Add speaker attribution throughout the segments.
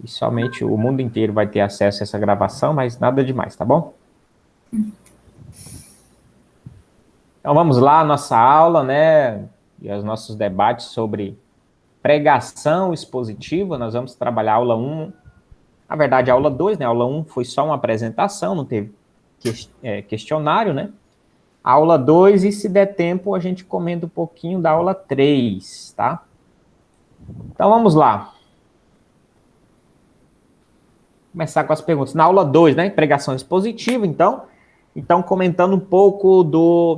Speaker 1: E somente o mundo inteiro vai ter acesso a essa gravação, mas nada demais, tá bom? Então vamos lá, nossa aula, né? E os nossos debates sobre pregação expositiva. Nós vamos trabalhar a aula um. Na verdade, a aula 2, né? A aula um foi só uma apresentação, não teve questionário, né? A aula 2, e se der tempo, a gente comenta um pouquinho da aula 3, tá? Então vamos lá. Começar com as perguntas. Na aula 2, né? Pregação expositiva, então comentando um pouco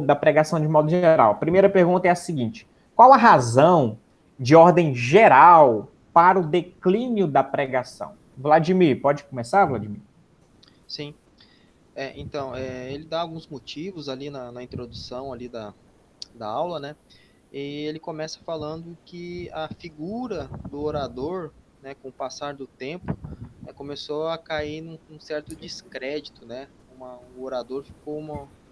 Speaker 1: da pregação de modo geral. A primeira pergunta é a seguinte: qual a razão de ordem geral para o declínio da pregação? Vladimir, pode começar, Vladimir?
Speaker 2: Sim. Então, ele dá alguns motivos ali na introdução ali da aula, né? E ele começa falando que a figura do orador, né, com o passar do tempo, começou a cair num certo descrédito, né? O orador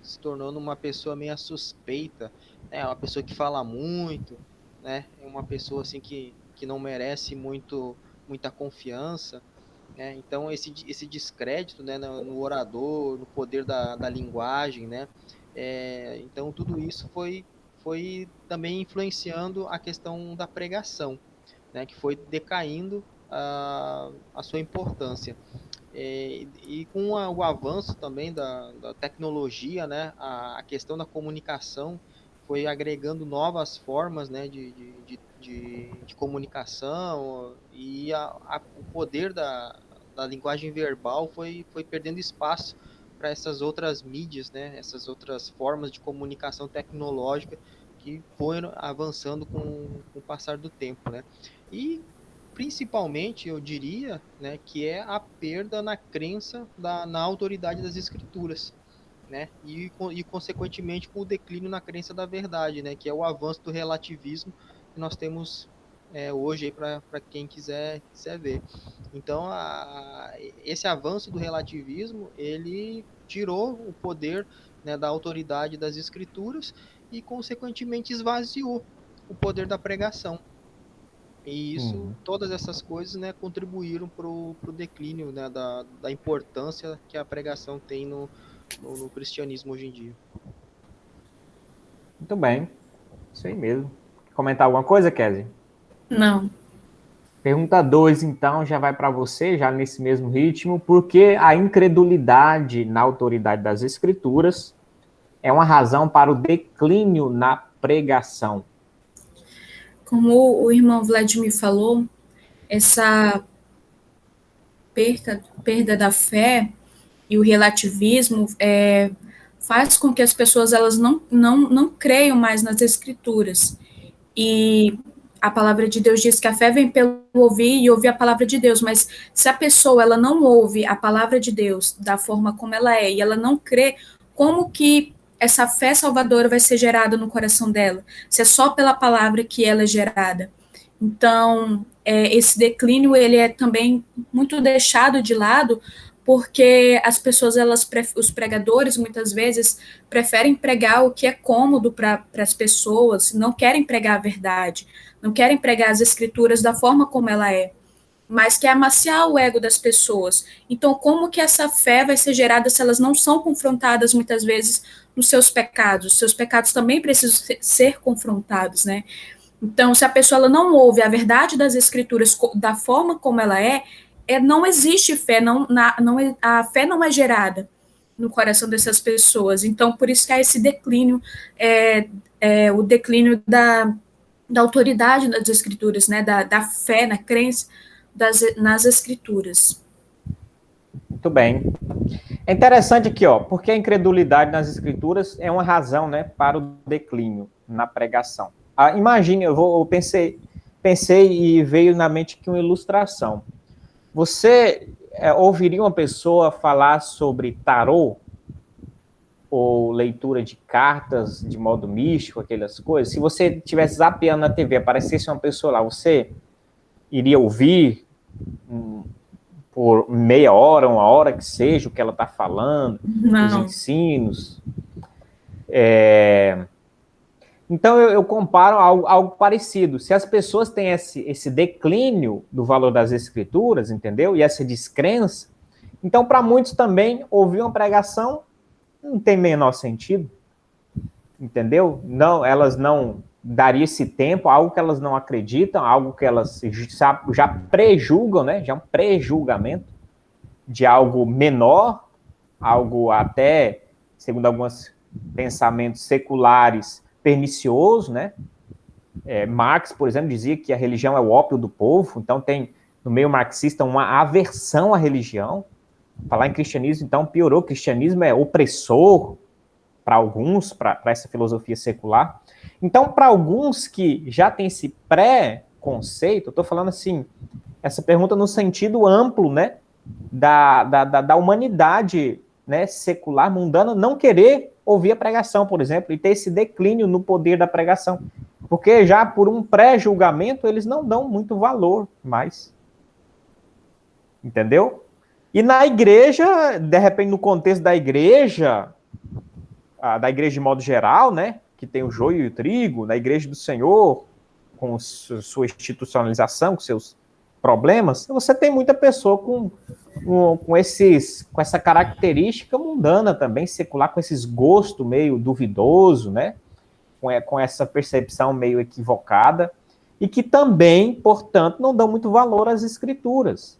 Speaker 2: se tornando uma pessoa meio suspeita, né? Uma pessoa que fala muito, né? É uma pessoa assim que não merece muita confiança, né? Então esse descrédito, né, no orador, no poder da linguagem, né? Então tudo isso foi também influenciando a questão da pregação, né, que foi decaindo a sua importância. E com o avanço também da tecnologia, né, a questão da comunicação foi agregando novas formas, né, de comunicação, e o poder da linguagem verbal foi perdendo espaço para essas outras mídias, né, essas outras formas de comunicação tecnológica que foram avançando com o passar do tempo, né? E principalmente, eu diria, né, que é a perda na crença na autoridade das escrituras, né, e consequentemente com o declínio na crença da verdade, né, que é o avanço do relativismo que nós temos hoje para quem quiser ver. Então, esse avanço do relativismo, ele tirou o poder, né, da autoridade das escrituras e, consequentemente, esvaziou o poder da pregação. E isso,
Speaker 1: Uhum.
Speaker 2: todas essas coisas, né, contribuíram para o declínio, né, da importância que a pregação tem no cristianismo hoje em dia.
Speaker 1: Muito bem, isso aí mesmo. Comentar alguma coisa, Kézia?
Speaker 3: Não.
Speaker 1: Pergunta 2, então, já vai para você, já nesse mesmo ritmo. Por que a incredulidade na autoridade das Escrituras é uma razão para o declínio na pregação?
Speaker 3: Como o irmão Vladimir falou, essa perda da fé e o relativismo faz com que as pessoas elas não creiam mais nas escrituras. E a palavra de Deus diz que a fé vem pelo ouvir e ouvir a palavra de Deus, mas se a pessoa ela não ouve a palavra de Deus da forma como ela é e ela não crê, como que essa fé salvadora vai ser gerada no coração dela? Se é só pela palavra que ela é gerada. Então, esse declínio ele é também muito deixado de lado porque as pessoas, os pregadores, muitas vezes preferem pregar o que é cômodo para as pessoas, não querem pregar a verdade, não querem pregar as escrituras da forma como ela é, mas quer amaciar o ego das pessoas. Então, como que essa fé vai ser gerada se elas não são confrontadas muitas vezes nos seus pecados? Os seus pecados também precisam ser confrontados, né? Então, se a pessoa ela não ouve a verdade das escrituras da forma como ela não existe fé, a fé não é gerada no coração dessas pessoas. Então, por isso que há esse declínio, o declínio da autoridade das escrituras, né, da fé, na crença nas escrituras.
Speaker 1: Muito bem. É interessante aqui, ó, porque a incredulidade nas escrituras é uma razão, né, para o declínio na pregação. Imagine, eu pensei e veio na mente aqui uma ilustração. Você ouviria uma pessoa falar sobre tarô ou leitura de cartas de modo místico, aquelas coisas? Se você estivesse zapeando na TV, aparecesse uma pessoa lá, você iria ouvir por meia hora, uma hora que seja, o que ela está falando, os
Speaker 3: Não.
Speaker 1: ensinos? Então, eu comparo algo parecido. Se as pessoas têm esse declínio do valor das escrituras, entendeu? E essa descrença, então, para muitos também, ouvir uma pregação não tem menor sentido, entendeu? Não, elas não dariam esse tempo, algo que elas não acreditam, algo que elas já prejulgam, né? Já é um prejulgamento de algo menor, algo até, segundo alguns pensamentos seculares, pernicioso, né? Marx, por exemplo, dizia que a religião é o ópio do povo, então tem no meio marxista uma aversão à religião. Falar em cristianismo, então, piorou. O cristianismo é opressor para alguns, para essa filosofia secular. Então, para alguns que já têm esse pré-conceito, eu estou falando assim, essa pergunta no sentido amplo, né, da humanidade, né, secular, mundana, não querer ouvir a pregação, por exemplo, e ter esse declínio no poder da pregação. Porque já por um pré-julgamento, eles não dão muito valor mais. Entendeu? E na igreja, de repente, no contexto da igreja de modo geral, né, que tem o joio e o trigo, na igreja do Senhor, com sua institucionalização, com seus problemas, você tem muita pessoa com essa característica mundana também, secular, com esses gostos meio duvidoso, né, com essa percepção meio equivocada, e que também, portanto, não dão muito valor às escrituras.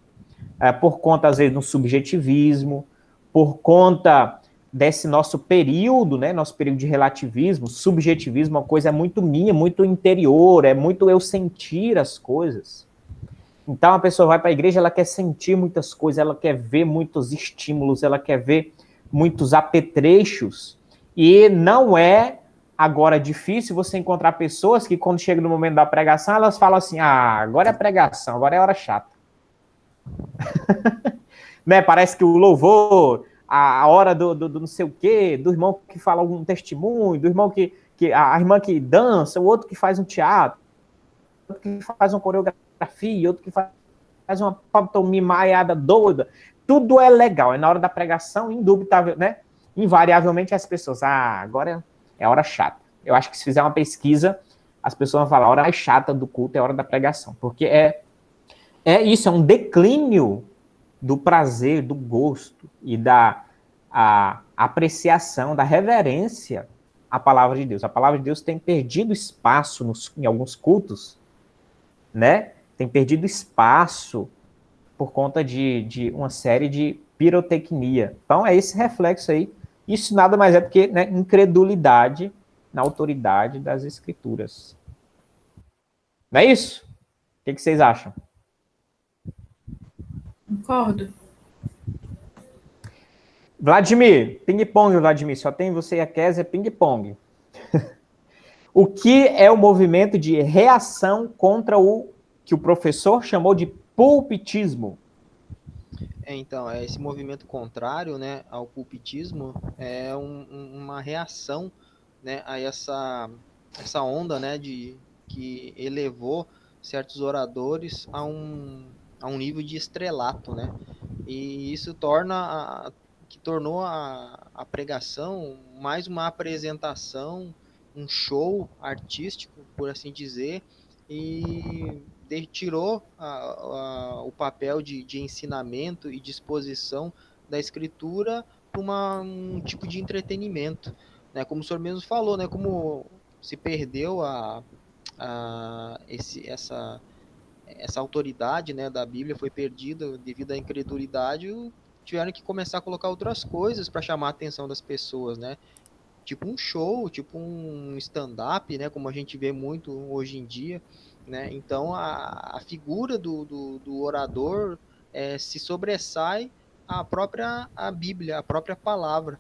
Speaker 1: Por conta, às vezes, do subjetivismo, por conta desse nosso período, né, nosso período de relativismo, subjetivismo, uma coisa muito minha, muito interior, é muito eu sentir as coisas. Então, a pessoa vai para a igreja, ela quer sentir muitas coisas, ela quer ver muitos estímulos, ela quer ver muitos apetrechos, e não é agora difícil você encontrar pessoas que, quando chega no momento da pregação, elas falam assim, agora é pregação, agora é hora chata. Né, parece que o louvor, a hora do não sei o quê, do irmão que fala algum testemunho, do irmão a irmã que dança, o outro que faz um teatro, outro que faz uma coreografia, outro que faz uma pantomimaiada doida, tudo é legal, é na hora da pregação, indubitável, né? Invariavelmente as pessoas, agora é hora chata. Eu acho que se fizer uma pesquisa, as pessoas vão falar, a hora mais chata do culto é a hora da pregação, porque isso, é um declínio do prazer, do gosto e da apreciação, da reverência à palavra de Deus. A palavra de Deus tem perdido espaço em alguns cultos, né? Tem perdido espaço por conta de uma série de pirotecnia. Então, é esse reflexo aí. Isso nada mais é do que, né, incredulidade na autoridade das Escrituras. Não é isso? O que vocês acham?
Speaker 3: Concordo.
Speaker 1: Vladimir, ping-pong, Vladimir. Só tem você e a Kézia, ping-pong. O que é o movimento de reação contra o que o professor chamou de pulpitismo?
Speaker 2: Então, esse movimento contrário, né, ao pulpitismo é uma reação, né, a essa onda, né, que elevou certos oradores a um nível de estrelato, né? E isso tornou a pregação mais uma apresentação, um show artístico, por assim dizer, e tirou o papel de ensinamento e de exposição da escritura para um tipo de entretenimento, né? Como o senhor mesmo falou, né? Como se perdeu essa autoridade, né, da Bíblia foi perdida devido à incredulidade, tiveram que começar a colocar outras coisas para chamar a atenção das pessoas, né? Tipo um show, tipo um stand-up, né? Como a gente vê muito hoje em dia, né? Então a figura do orador se sobressai a Bíblia, a própria palavra,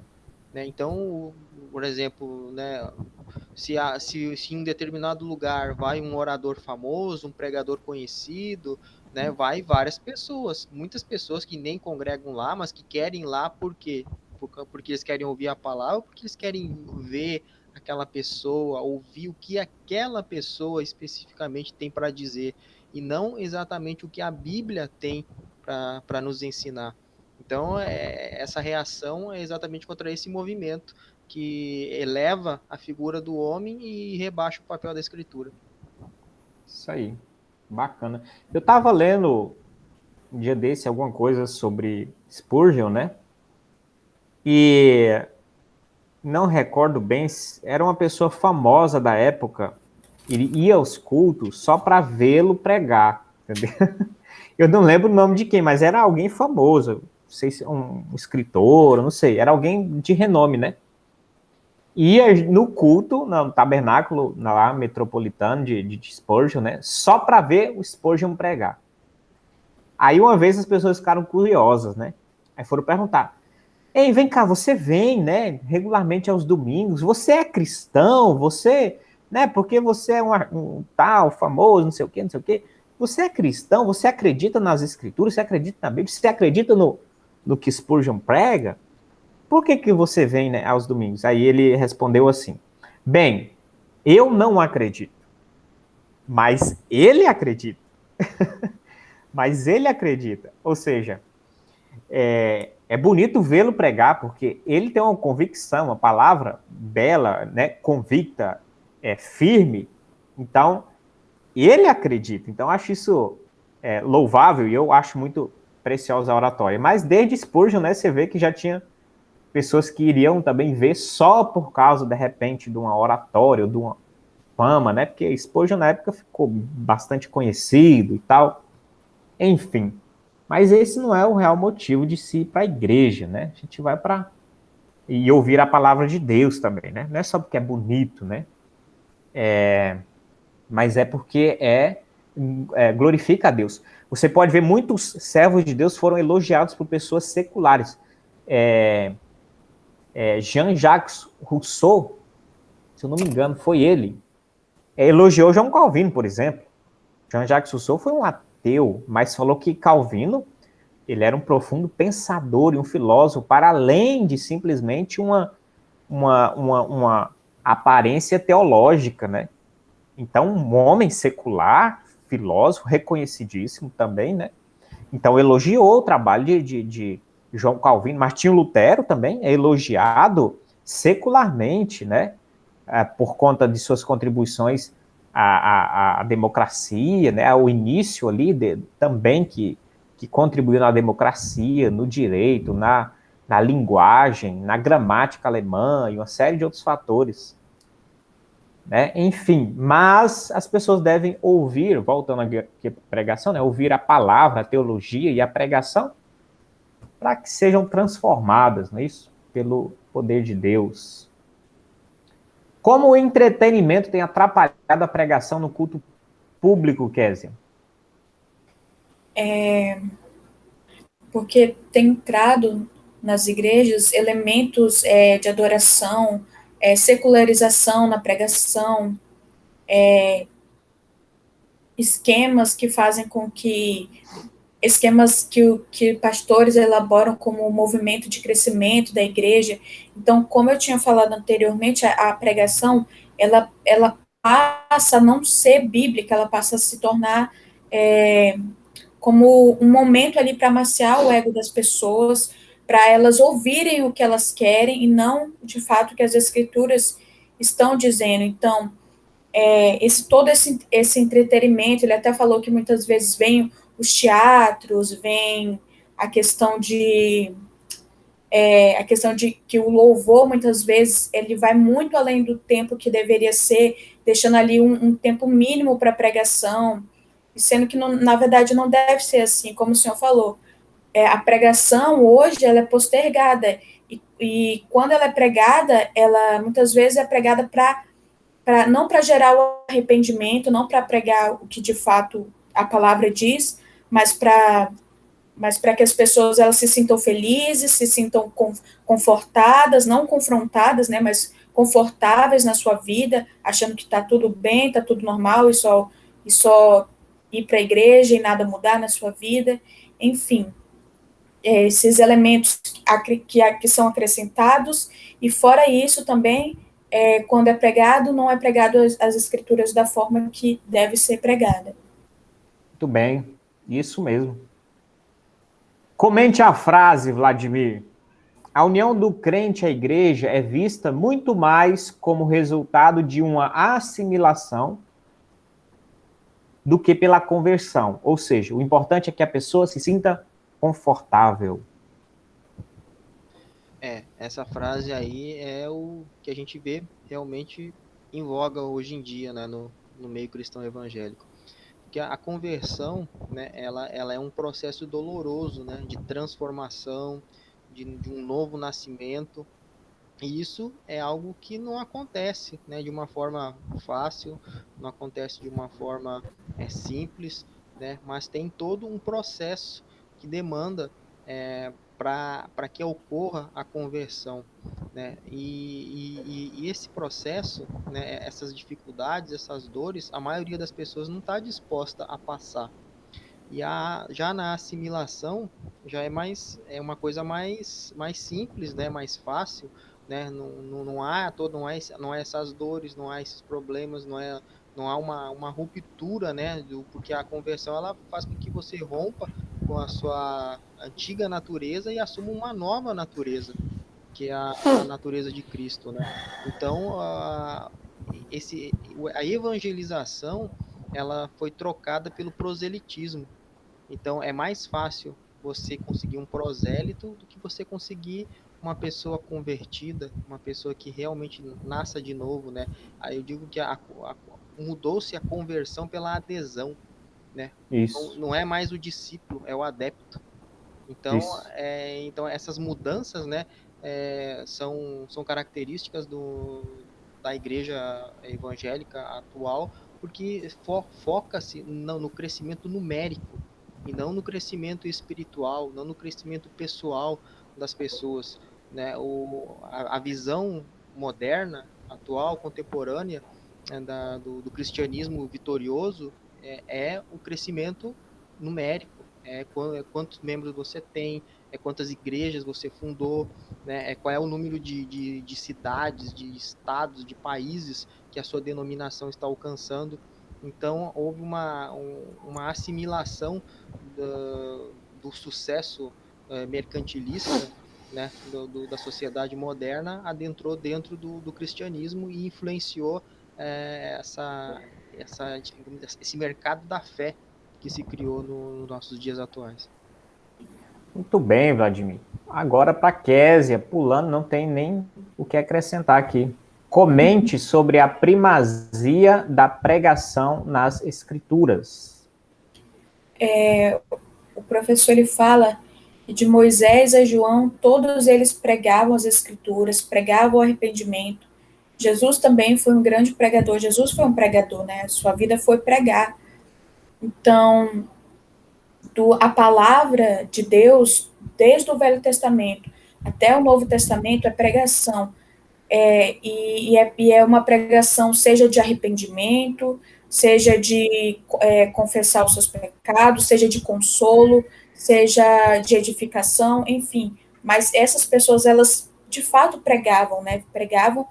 Speaker 2: né? Então, por exemplo, né, se em determinado lugar vai um orador famoso, um pregador conhecido, né, vai várias pessoas, muitas pessoas que nem congregam lá, mas que querem ir lá porque eles querem ouvir a palavra, porque eles querem ver aquela pessoa, ouvir o que aquela pessoa especificamente tem para dizer, e não exatamente o que a Bíblia tem para nos ensinar. Então, essa reação é exatamente contra esse movimento, que eleva a figura do homem e rebaixa o papel da escritura.
Speaker 1: Isso aí, bacana. Eu estava lendo um dia desse alguma coisa sobre Spurgeon, né? E não recordo bem, era uma pessoa famosa da época, ele ia aos cultos só para vê-lo pregar, entendeu? Eu não lembro o nome de quem, mas era alguém famoso, não sei se um escritor, não sei, era alguém de renome, né? Ia no culto, no tabernáculo lá metropolitano de Spurgeon, né? Só para ver o Spurgeon pregar. Aí uma vez as pessoas ficaram curiosas, né? Aí foram perguntar: ei, vem cá, você vem, né, regularmente aos domingos, você é cristão, você, né, porque você é um tal, famoso, não sei o quê, você é cristão, você acredita nas escrituras, você acredita na Bíblia, você acredita no que Spurgeon prega? Por que você vem, né, aos domingos? Aí ele respondeu assim: bem, eu não acredito, mas ele acredita. Mas ele acredita. Ou seja, é bonito vê-lo pregar, porque ele tem uma convicção, uma palavra bela, né, convicta, firme. Então, ele acredita. Então, acho isso louvável e eu acho muito preciosa a oratória. Mas desde Spurgeon, né, você vê que já tinha pessoas que iriam também ver só por causa, de repente, de uma oratória, de uma fama, né? Porque Spurgeon na época ficou bastante conhecido e tal. Enfim. Mas esse não é o real motivo de se ir para a igreja, né? A gente vai para e ouvir a palavra de Deus também, né? Não é só porque é bonito, né? Mas é porque glorifica a Deus. Você pode ver muitos servos de Deus foram elogiados por pessoas seculares. Jean-Jacques Rousseau, se eu não me engano, foi ele. Elogiou João Calvino, por exemplo. Jean-Jacques Rousseau foi um ateu, mas falou que Calvino ele era um profundo pensador e um filósofo, para além de simplesmente uma aparência teológica, né? Então, um homem secular, filósofo, reconhecidíssimo também, né? Então, elogiou o trabalho de João Calvino. Martinho Lutero também é elogiado secularmente, né? Por conta de suas contribuições à democracia, né? Ao início ali também que contribuiu na democracia, no direito, na linguagem, na gramática alemã e uma série de outros fatores. Né? Enfim, mas as pessoas devem ouvir, voltando à pregação, né? Ouvir a palavra, a teologia e a pregação para que sejam transformadas, não é isso? Pelo poder de Deus. Como o entretenimento tem atrapalhado a pregação no culto público, Kézia?
Speaker 3: Porque tem entrado nas igrejas elementos de adoração, secularização na pregação, esquemas que fazem com que pastores elaboram como um movimento de crescimento da igreja. Então, como eu tinha falado anteriormente, a pregação ela passa a não ser bíblica, ela passa a se tornar como um momento ali para amaciar o ego das pessoas, para elas ouvirem o que elas querem e não, de fato, o que as escrituras estão dizendo. Então, todo esse entretenimento, ele até falou que muitas vezes vem os teatros, vem a questão de que o louvor, muitas vezes, ele vai muito além do tempo que deveria ser, deixando ali um tempo mínimo para pregação, sendo que, não, na verdade, não deve ser assim, como o senhor falou. A pregação, hoje, ela é postergada, e quando ela é pregada, ela, muitas vezes, é pregada não para gerar o arrependimento, não para pregar o que, de fato, a palavra diz, mas para que as pessoas elas se sintam felizes, se sintam confortadas, não confrontadas, né, mas confortáveis na sua vida, achando que está tudo bem, está tudo normal, e só ir para a igreja e nada mudar na sua vida. Enfim, esses elementos que são acrescentados, e fora isso também, quando é pregado, não é pregado as escrituras da forma que deve ser pregada.
Speaker 1: Muito bem, isso mesmo. Comente a frase, Vladimir. A união do crente à igreja é vista muito mais como resultado de uma assimilação do que pela conversão. Ou seja, o importante é que a pessoa se sinta confortável.
Speaker 2: Essa frase aí é o que a gente vê realmente em voga hoje em dia, né, no meio cristão evangélico. Porque a conversão, né, ela é um processo doloroso, né, de transformação, de um novo nascimento. E isso é algo que não acontece, né, de uma forma fácil, não acontece de uma forma simples, né, mas tem todo um processo que demanda para que ocorra a conversão, né, e esse processo, né, essas dificuldades, essas dores, a maioria das pessoas não está disposta a passar. Já na assimilação já é uma coisa mais simples, né? Mais fácil, né? Não há essas dores, não há esses problemas, não há uma ruptura, né? Porque a conversão ela faz com que você rompa com a sua antiga natureza e assuma uma nova natureza, que é a natureza de Cristo, né? Então, a evangelização ela foi trocada pelo proselitismo. Então, é mais fácil você conseguir um prosélito do que você conseguir uma pessoa convertida, uma pessoa que realmente nasça de novo, né? Aí eu digo que mudou-se a conversão pela adesão, né? Não,
Speaker 1: Isso,
Speaker 2: não é mais o discípulo, é o adepto. Então,
Speaker 1: isso.
Speaker 2: então essas mudanças, né, são características da igreja evangélica atual, porque foca-se no crescimento numérico e não no crescimento espiritual, não no crescimento pessoal das pessoas, né? A visão moderna, atual, contemporânea, né, do cristianismo vitorioso é o crescimento numérico, quantos membros você tem, quantas igrejas você fundou, né, qual é o número de cidades, de estados, de países que a sua denominação está alcançando. Então, houve uma assimilação do sucesso mercantilista, né, da sociedade moderna, adentrou dentro do cristianismo e influenciou esse mercado da fé que se criou nos nossos dias atuais.
Speaker 1: Muito bem, Vladimir. Agora para Késia, pulando, não tem nem o que acrescentar aqui. Comente sobre a primazia da pregação nas escrituras.
Speaker 3: O professor ele fala que de Moisés a João, todos eles pregavam as escrituras, pregavam o arrependimento. Jesus também foi um grande pregador. Jesus foi um pregador, né? Sua vida foi pregar. Então, a palavra de Deus, desde o Velho Testamento até o Novo Testamento, é pregação. E é uma pregação, seja de arrependimento, seja de confessar os seus pecados, seja de consolo, seja de edificação, enfim. Mas essas pessoas, elas de fato pregavam, né? Pregavam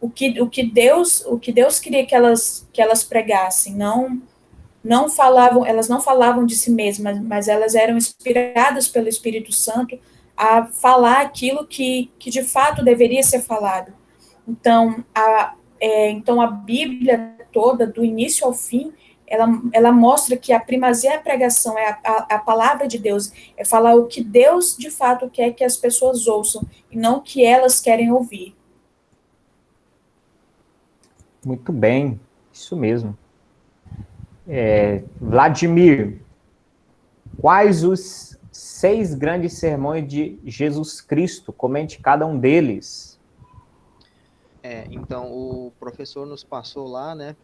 Speaker 3: o que Deus queria que elas pregassem, elas não falavam de si mesmas, mas elas eram inspiradas pelo Espírito Santo a falar aquilo que de fato deveria ser falado. Então, então a Bíblia toda, do início ao fim, ela mostra que a primazia é a pregação, é a palavra de Deus, é falar o que Deus de fato quer que as pessoas ouçam, e não o que elas querem ouvir.
Speaker 1: Muito bem, isso mesmo. Vladimir, quais os 6 grandes sermões de Jesus Cristo? Comente cada um deles.
Speaker 2: Então, o professor nos passou lá, né,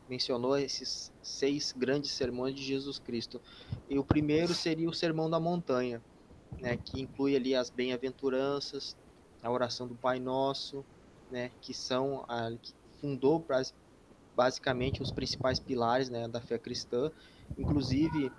Speaker 2: mencionou esses 6 grandes sermões de Jesus Cristo. E o primeiro seria o Sermão da Montanha, né, que inclui ali as bem-aventuranças, a oração do Pai Nosso, né, que fundou basicamente os principais pilares, né, da fé cristã. Inclusive,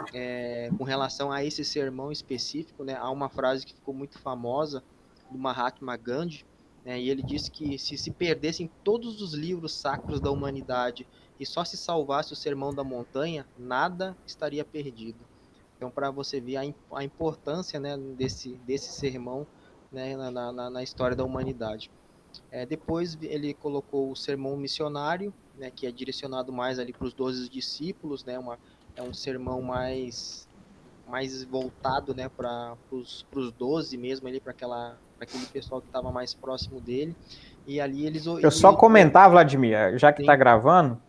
Speaker 2: com relação a esse sermão específico, né, há uma frase que ficou muito famosa do Mahatma Gandhi, né, e ele disse que se perdessem todos os livros sacros da humanidade e só se salvasse o Sermão da Montanha, nada estaria perdido. Então, para você ver a importância, né, desse sermão, né, na história da humanidade. Depois ele colocou o sermão missionário, né, que é direcionado mais ali para os 12 discípulos, né, é um sermão mais voltado, né, para os 12 mesmo, ali para aquele pessoal que estava mais próximo dele. E ali
Speaker 1: Eu
Speaker 2: ele
Speaker 1: só
Speaker 2: usou,
Speaker 1: comentar, Vladimir, já que está
Speaker 2: sim,
Speaker 1: gravando,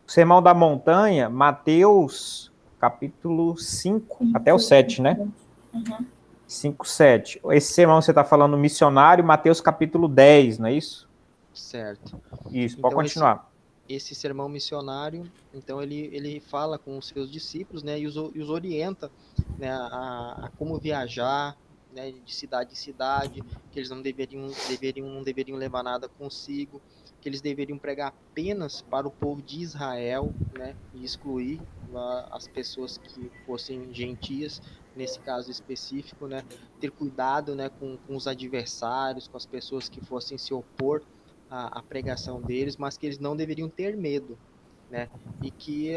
Speaker 1: o Sermão da Montanha, Mateus capítulo 5 até o 7, né?
Speaker 3: Uhum.
Speaker 1: 5, 7. Esse sermão você está falando missionário, Mateus capítulo 10, não é isso?
Speaker 2: certo.
Speaker 1: Isso, pode
Speaker 2: Então
Speaker 1: continuar.
Speaker 2: esse sermão missionário, então ele fala com os seus discípulos, né, e os orienta, né, a como viajar, né, de cidade em cidade, que eles não deveriam levar nada consigo, que eles deveriam pregar apenas para o povo de Israel, né, e excluir as pessoas que fossem gentias, nesse caso específico, né, ter cuidado, né, com os adversários, com as pessoas que fossem se opor a pregação deles, mas que eles não deveriam ter medo, né? E que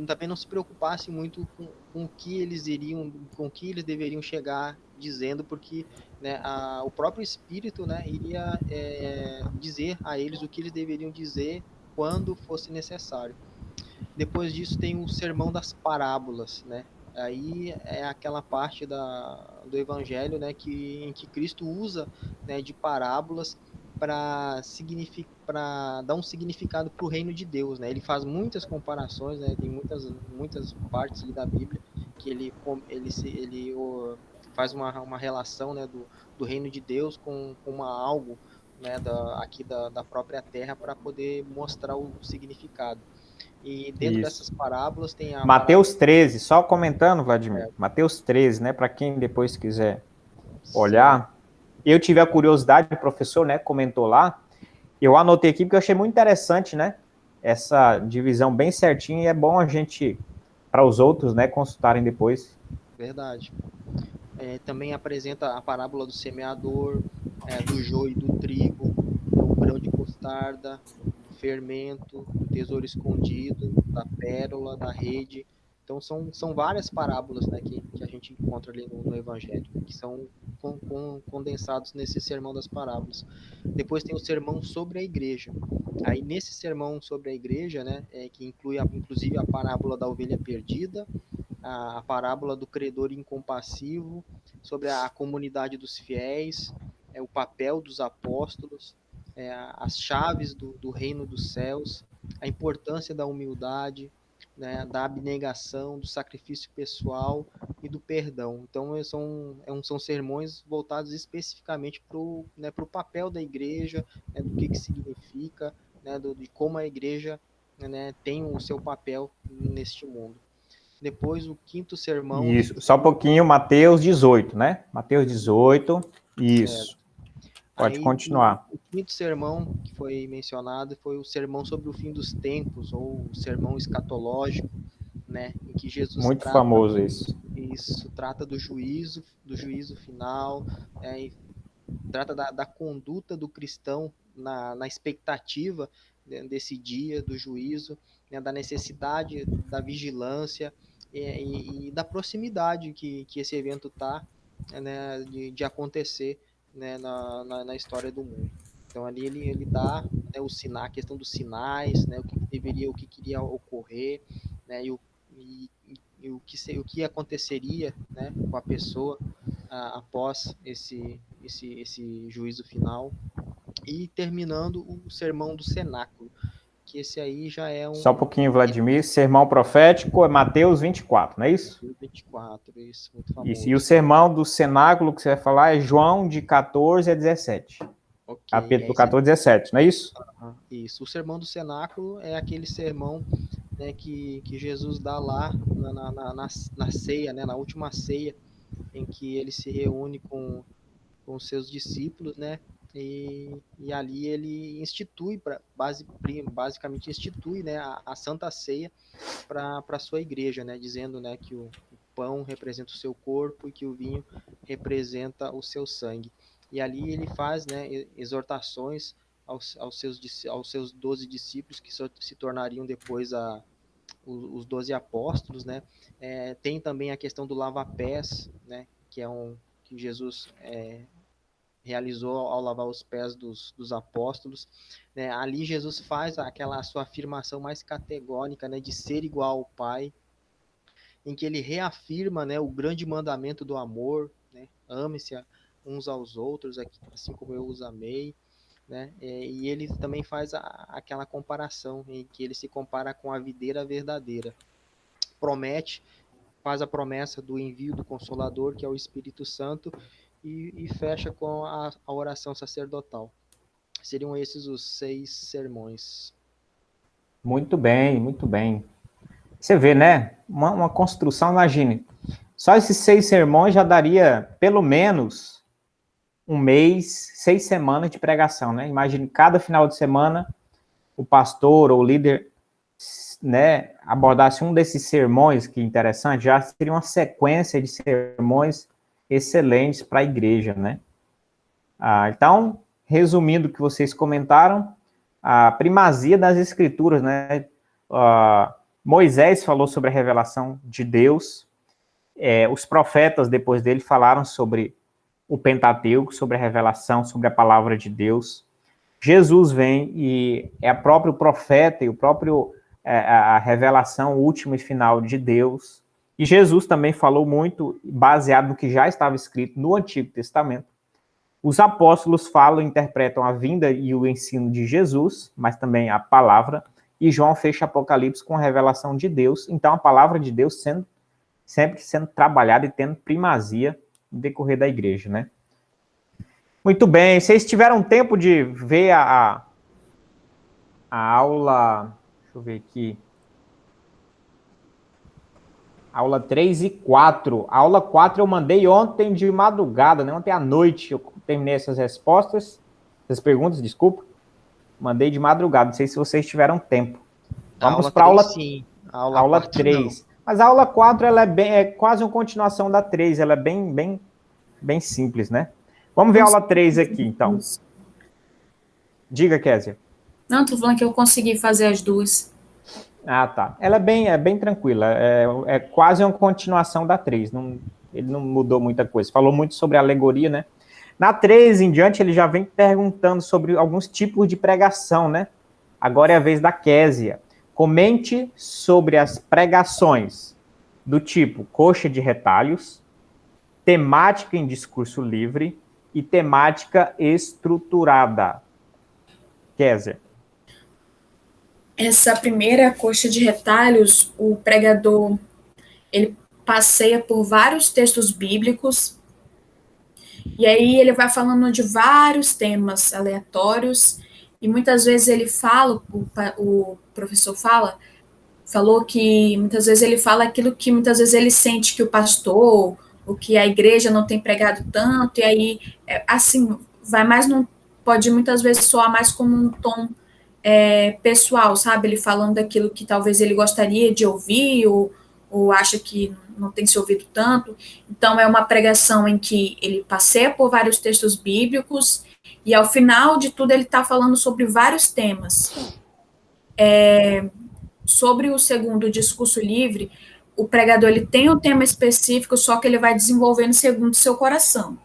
Speaker 2: também não se preocupassem muito com o que eles iriam, com o que eles deveriam chegar dizendo, porque, né, o próprio Espírito, né, iria dizer a eles o que eles deveriam dizer quando fosse necessário. Depois disso tem o sermão das parábolas, né? Aí é aquela parte do evangelho, né, em que Cristo usa, né, de parábolas para dar um significado para o reino de Deus, né? Ele faz muitas comparações, né? Tem muitas partes ali da Bíblia que ele faz uma relação, né, do reino de Deus com algo, né, aqui da própria terra para poder mostrar o significado. E dentro dessas
Speaker 1: Isso.
Speaker 2: parábolas tem a parábola.
Speaker 1: Mateus 13, só comentando, Vladimir.
Speaker 2: É,
Speaker 1: Mateus 13, né? Para quem depois quiser
Speaker 2: certo.
Speaker 1: olhar. Eu tive a curiosidade, o professor, né, comentou lá. Eu anotei aqui porque eu achei muito interessante, né? Essa divisão bem certinha e é bom a gente, para os outros, né, consultarem depois.
Speaker 2: Verdade. Também apresenta a parábola do semeador, do joio e do trigo, do grão de mostarda, do fermento, do tesouro escondido, da pérola, da rede. Então são várias parábolas, né, que a gente encontra ali no Evangelho, que são condensados nesse sermão das parábolas. Depois tem o sermão sobre a igreja. Aí nesse sermão sobre a igreja, né, que inclui inclusive a parábola da ovelha perdida, a parábola do credor incompassivo, sobre a comunidade dos fiéis, o papel dos apóstolos, as chaves do reino dos céus, a importância da humildade, né, da abnegação, do sacrifício pessoal e do perdão. Então, são sermões voltados especificamente para o, né, pro papel da igreja, né, do que significa, né, de como a igreja, né, tem o seu papel neste mundo. Depois, o quinto sermão
Speaker 1: Isso, só um
Speaker 2: seria
Speaker 1: pouquinho, Mateus 18, né? Mateus 18,
Speaker 2: certo.
Speaker 1: isso. Pode
Speaker 2: Aí,
Speaker 1: continuar.
Speaker 2: o quinto sermão que foi mencionado foi o sermão sobre o fim dos tempos, ou o sermão escatológico, né, em que Jesus
Speaker 1: Muito
Speaker 2: trata
Speaker 1: famoso isso.
Speaker 2: isso, trata do juízo final, e trata da conduta do cristão na expectativa desse dia do juízo, né, da necessidade da vigilância e da proximidade que esse evento está, né, de acontecer, né, na história do mundo. Então ali ele dá, né, a questão dos sinais, né, o que queria ocorrer, né, e o que aconteceria, né, com a pessoa após esse juízo final, e terminando o sermão do cenáculo, que esse aí já é
Speaker 1: Só um pouquinho, Vladimir. Sermão profético é Mateus 24, não é isso?
Speaker 2: Mateus 24, isso, muito
Speaker 1: Isso. E o
Speaker 2: famoso.
Speaker 1: sermão do cenáculo que você vai falar é João de 14 a 17.
Speaker 2: Ok,
Speaker 1: Capítulo 14 a 17, não é isso?
Speaker 2: isso. O sermão do cenáculo é aquele sermão, né, que Jesus dá lá na ceia, né, na última ceia, em que ele se reúne com os seus discípulos, né? E ali ele institui, basicamente institui, né, a Santa Ceia para a sua igreja, né? Dizendo, né, que o pão representa o seu corpo e que o vinho representa o seu sangue. E ali ele faz, né, exortações aos seus 12 discípulos, que se tornariam depois os 12 apóstolos, né? Tem também a questão do lava-pés, né? Que Jesus realizou ao lavar os pés dos apóstolos, né? Ali Jesus faz aquela sua afirmação mais categórica, né? De ser igual ao Pai, em que ele reafirma, né? O grande mandamento do amor, né? Ame-se uns aos outros, assim como eu os amei, né? E ele também faz aquela comparação em que ele se compara com a videira verdadeira. Faz a promessa do envio do Consolador, que é o Espírito Santo, e fecha com a oração sacerdotal. Seriam esses os 6 sermões.
Speaker 1: Muito bem, muito bem. Você vê, né? Uma construção, imagine. Só esses 6 sermões já daria, pelo menos, um mês, 6 semanas de pregação, né? Imagine, cada final de semana, o pastor ou o líder, né, abordasse um desses sermões, que interessante, já seria uma sequência de sermões excelentes para a igreja, né? Então, resumindo o que vocês comentaram, a primazia das escrituras, né? Moisés falou sobre a revelação de Deus, os profetas depois dele falaram sobre o Pentateuco, sobre a revelação, sobre a palavra de Deus. Jesus vem e é o próprio profeta e a revelação última e final de Deus. E Jesus também falou muito baseado no que já estava escrito no Antigo Testamento. Os apóstolos falam, interpretam a vinda e o ensino de Jesus, mas também a palavra, e João fecha Apocalipse com a revelação de Deus. Então, a palavra de Deus sempre sendo trabalhada e tendo primazia no decorrer da igreja, né? Muito bem, vocês tiveram tempo de ver a aula, deixa eu ver aqui, aula 3 e 4. A aula 4 eu mandei ontem de madrugada, né? Ontem à noite eu terminei essas perguntas, desculpa. Mandei de madrugada, não sei se vocês tiveram tempo. Vamos para a aula 3, sim. A aula 3. Não. Mas a aula 4 ela é quase uma continuação da 3, ela é bem simples, né? Bamos ver a aula 3 aqui, então. Diga, Kézia.
Speaker 3: Não, tô falando que eu consegui fazer as duas.
Speaker 1: Ah, tá. Ela é bem tranquila. É quase uma continuação da 3. Ele não mudou muita coisa. Falou muito sobre a alegoria, né? Na 3 em diante, ele já vem perguntando sobre alguns tipos de pregação, né? Agora é a vez da Kézia. Comente sobre as pregações do tipo coxa de retalhos, temática em discurso livre e temática estruturada. Kézia.
Speaker 3: Essa primeira coxa de retalhos, o pregador, ele passeia por vários textos bíblicos, e aí ele vai falando de vários temas aleatórios, e muitas vezes ele fala, o professor falou que muitas vezes ele fala aquilo que muitas vezes ele sente que o pastor, o que a igreja não tem pregado tanto, e aí, assim, pode muitas vezes soar mais como um tom pessoal, sabe? Ele falando daquilo que talvez ele gostaria de ouvir, ou acha que não tem se ouvido tanto. Então, é uma pregação em que ele passeia por vários textos bíblicos, e ao final de tudo ele está falando sobre vários temas. Sobre o segundo, discurso livre, o pregador ele tem um tema específico, só que ele vai desenvolvendo segundo o seu coração.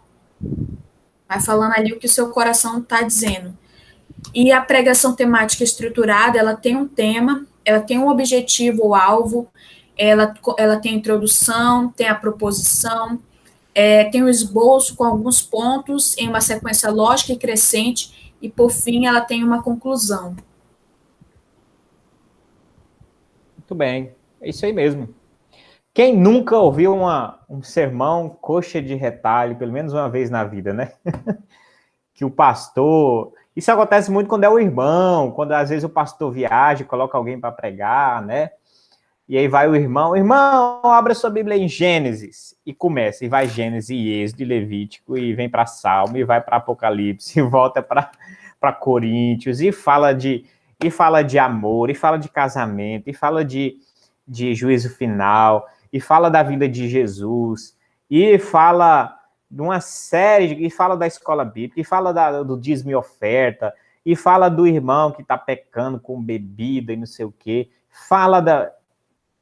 Speaker 3: Vai falando ali o que o seu coração está dizendo. E a pregação temática estruturada, ela tem um tema, ela tem um objetivo ou alvo, ela tem a introdução, tem a proposição, tem o esboço com alguns pontos em uma sequência lógica e crescente, e por fim ela tem uma conclusão.
Speaker 1: Muito bem, é isso aí mesmo. Quem nunca ouviu um sermão coxa de retalho, pelo menos uma vez na vida, né? Que o pastor... Isso acontece muito quando é o irmão, quando às vezes o pastor viaja, coloca alguém para pregar, né? E aí vai o irmão, abra sua Bíblia em Gênesis, e começa, e vai Gênesis, e Êxodo, e Levítico, e vem para Salmo, e vai para Apocalipse, e volta para Coríntios, e fala de amor, e fala de casamento, e fala de juízo final, e fala da vida de Jesus, e fala de uma série, e fala da escola bíblica, e fala do dízimo e oferta, e fala do irmão que está pecando com bebida e não sei o quê, fala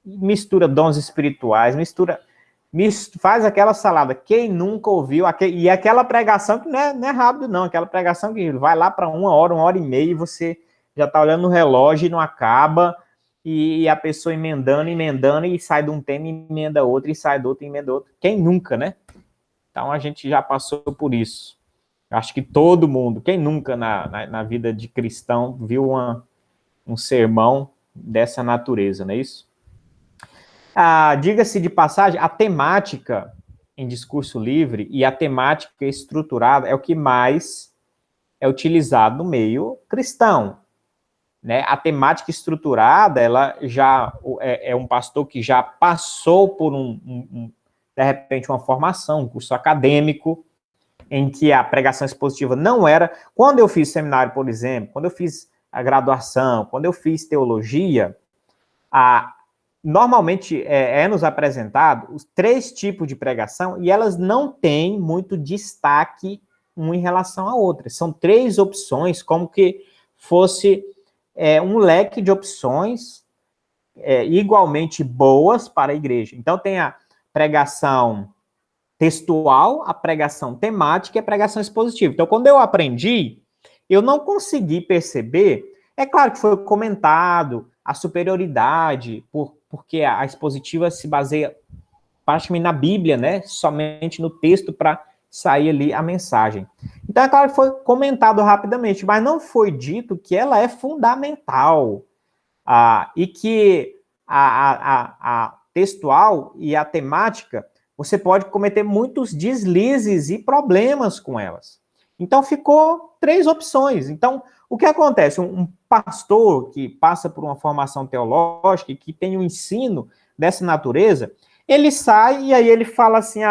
Speaker 1: mistura dons espirituais, faz aquela salada. Quem nunca ouviu, e aquela pregação que não é rápido, não, aquela pregação que vai lá para 1 hora e meia, e você já está olhando no relógio e não acaba, e a pessoa emendando, e sai de um tema, emenda outro, e sai do outro, emenda outro. Quem nunca, né? Então a gente já passou por isso. Acho que todo mundo, quem nunca na vida de cristão viu um sermão dessa natureza, não é isso? Diga-se de passagem, a temática em discurso livre e a temática estruturada é o que mais é utilizado no meio cristão, né? A temática estruturada, ela já é um pastor que já passou por de repente, uma formação, um curso acadêmico, em que a pregação expositiva não era... Quando eu fiz seminário, por exemplo, quando eu fiz a graduação, quando eu fiz teologia, normalmente nos apresentado os 3 tipos de pregação, e elas não têm muito destaque uma em relação à outra. São 3 opções, como que fosse um leque de opções igualmente boas para a igreja. Então, tem a pregação textual, a pregação temática e a pregação expositiva. Então, quando eu aprendi, eu não consegui perceber, é claro que foi comentado a superioridade, porque a expositiva se baseia praticamente na Bíblia, né? Somente no texto para sair ali a mensagem. Então, é claro que foi comentado rapidamente, mas não foi dito que ela é fundamental e que a textual e a temática, você pode cometer muitos deslizes e problemas com elas. Então, ficou 3 opções. Então, o que acontece? Um pastor que passa por uma formação teológica e que tem um ensino dessa natureza, ele sai e aí ele fala assim,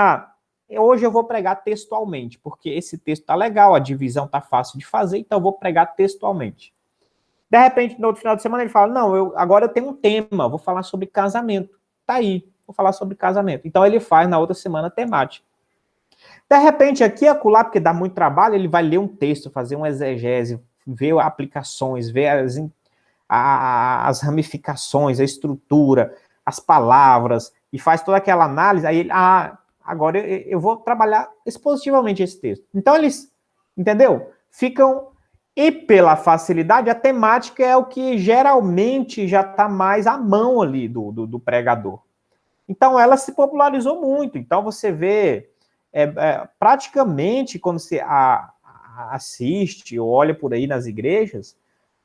Speaker 1: hoje eu vou pregar textualmente, porque esse texto tá legal, a divisão tá fácil de fazer, então eu vou pregar textualmente. De repente, no outro final de semana, ele fala, não, agora eu tenho um tema, vou falar sobre casamento. Tá aí, vou falar sobre casamento. Então, ele faz na outra semana temática. De repente, aqui e acolá, porque dá muito trabalho, ele vai ler um texto, fazer uma exegese, ver aplicações, ver as ramificações, a estrutura, as palavras, e faz toda aquela análise, aí ele, agora eu vou trabalhar expositivamente esse texto. Então, eles, entendeu? Ficam... E pela facilidade, a temática é o que geralmente já está mais à mão ali do pregador. Então, ela se popularizou muito. Então, você vê, praticamente, quando você assiste ou olha por aí nas igrejas,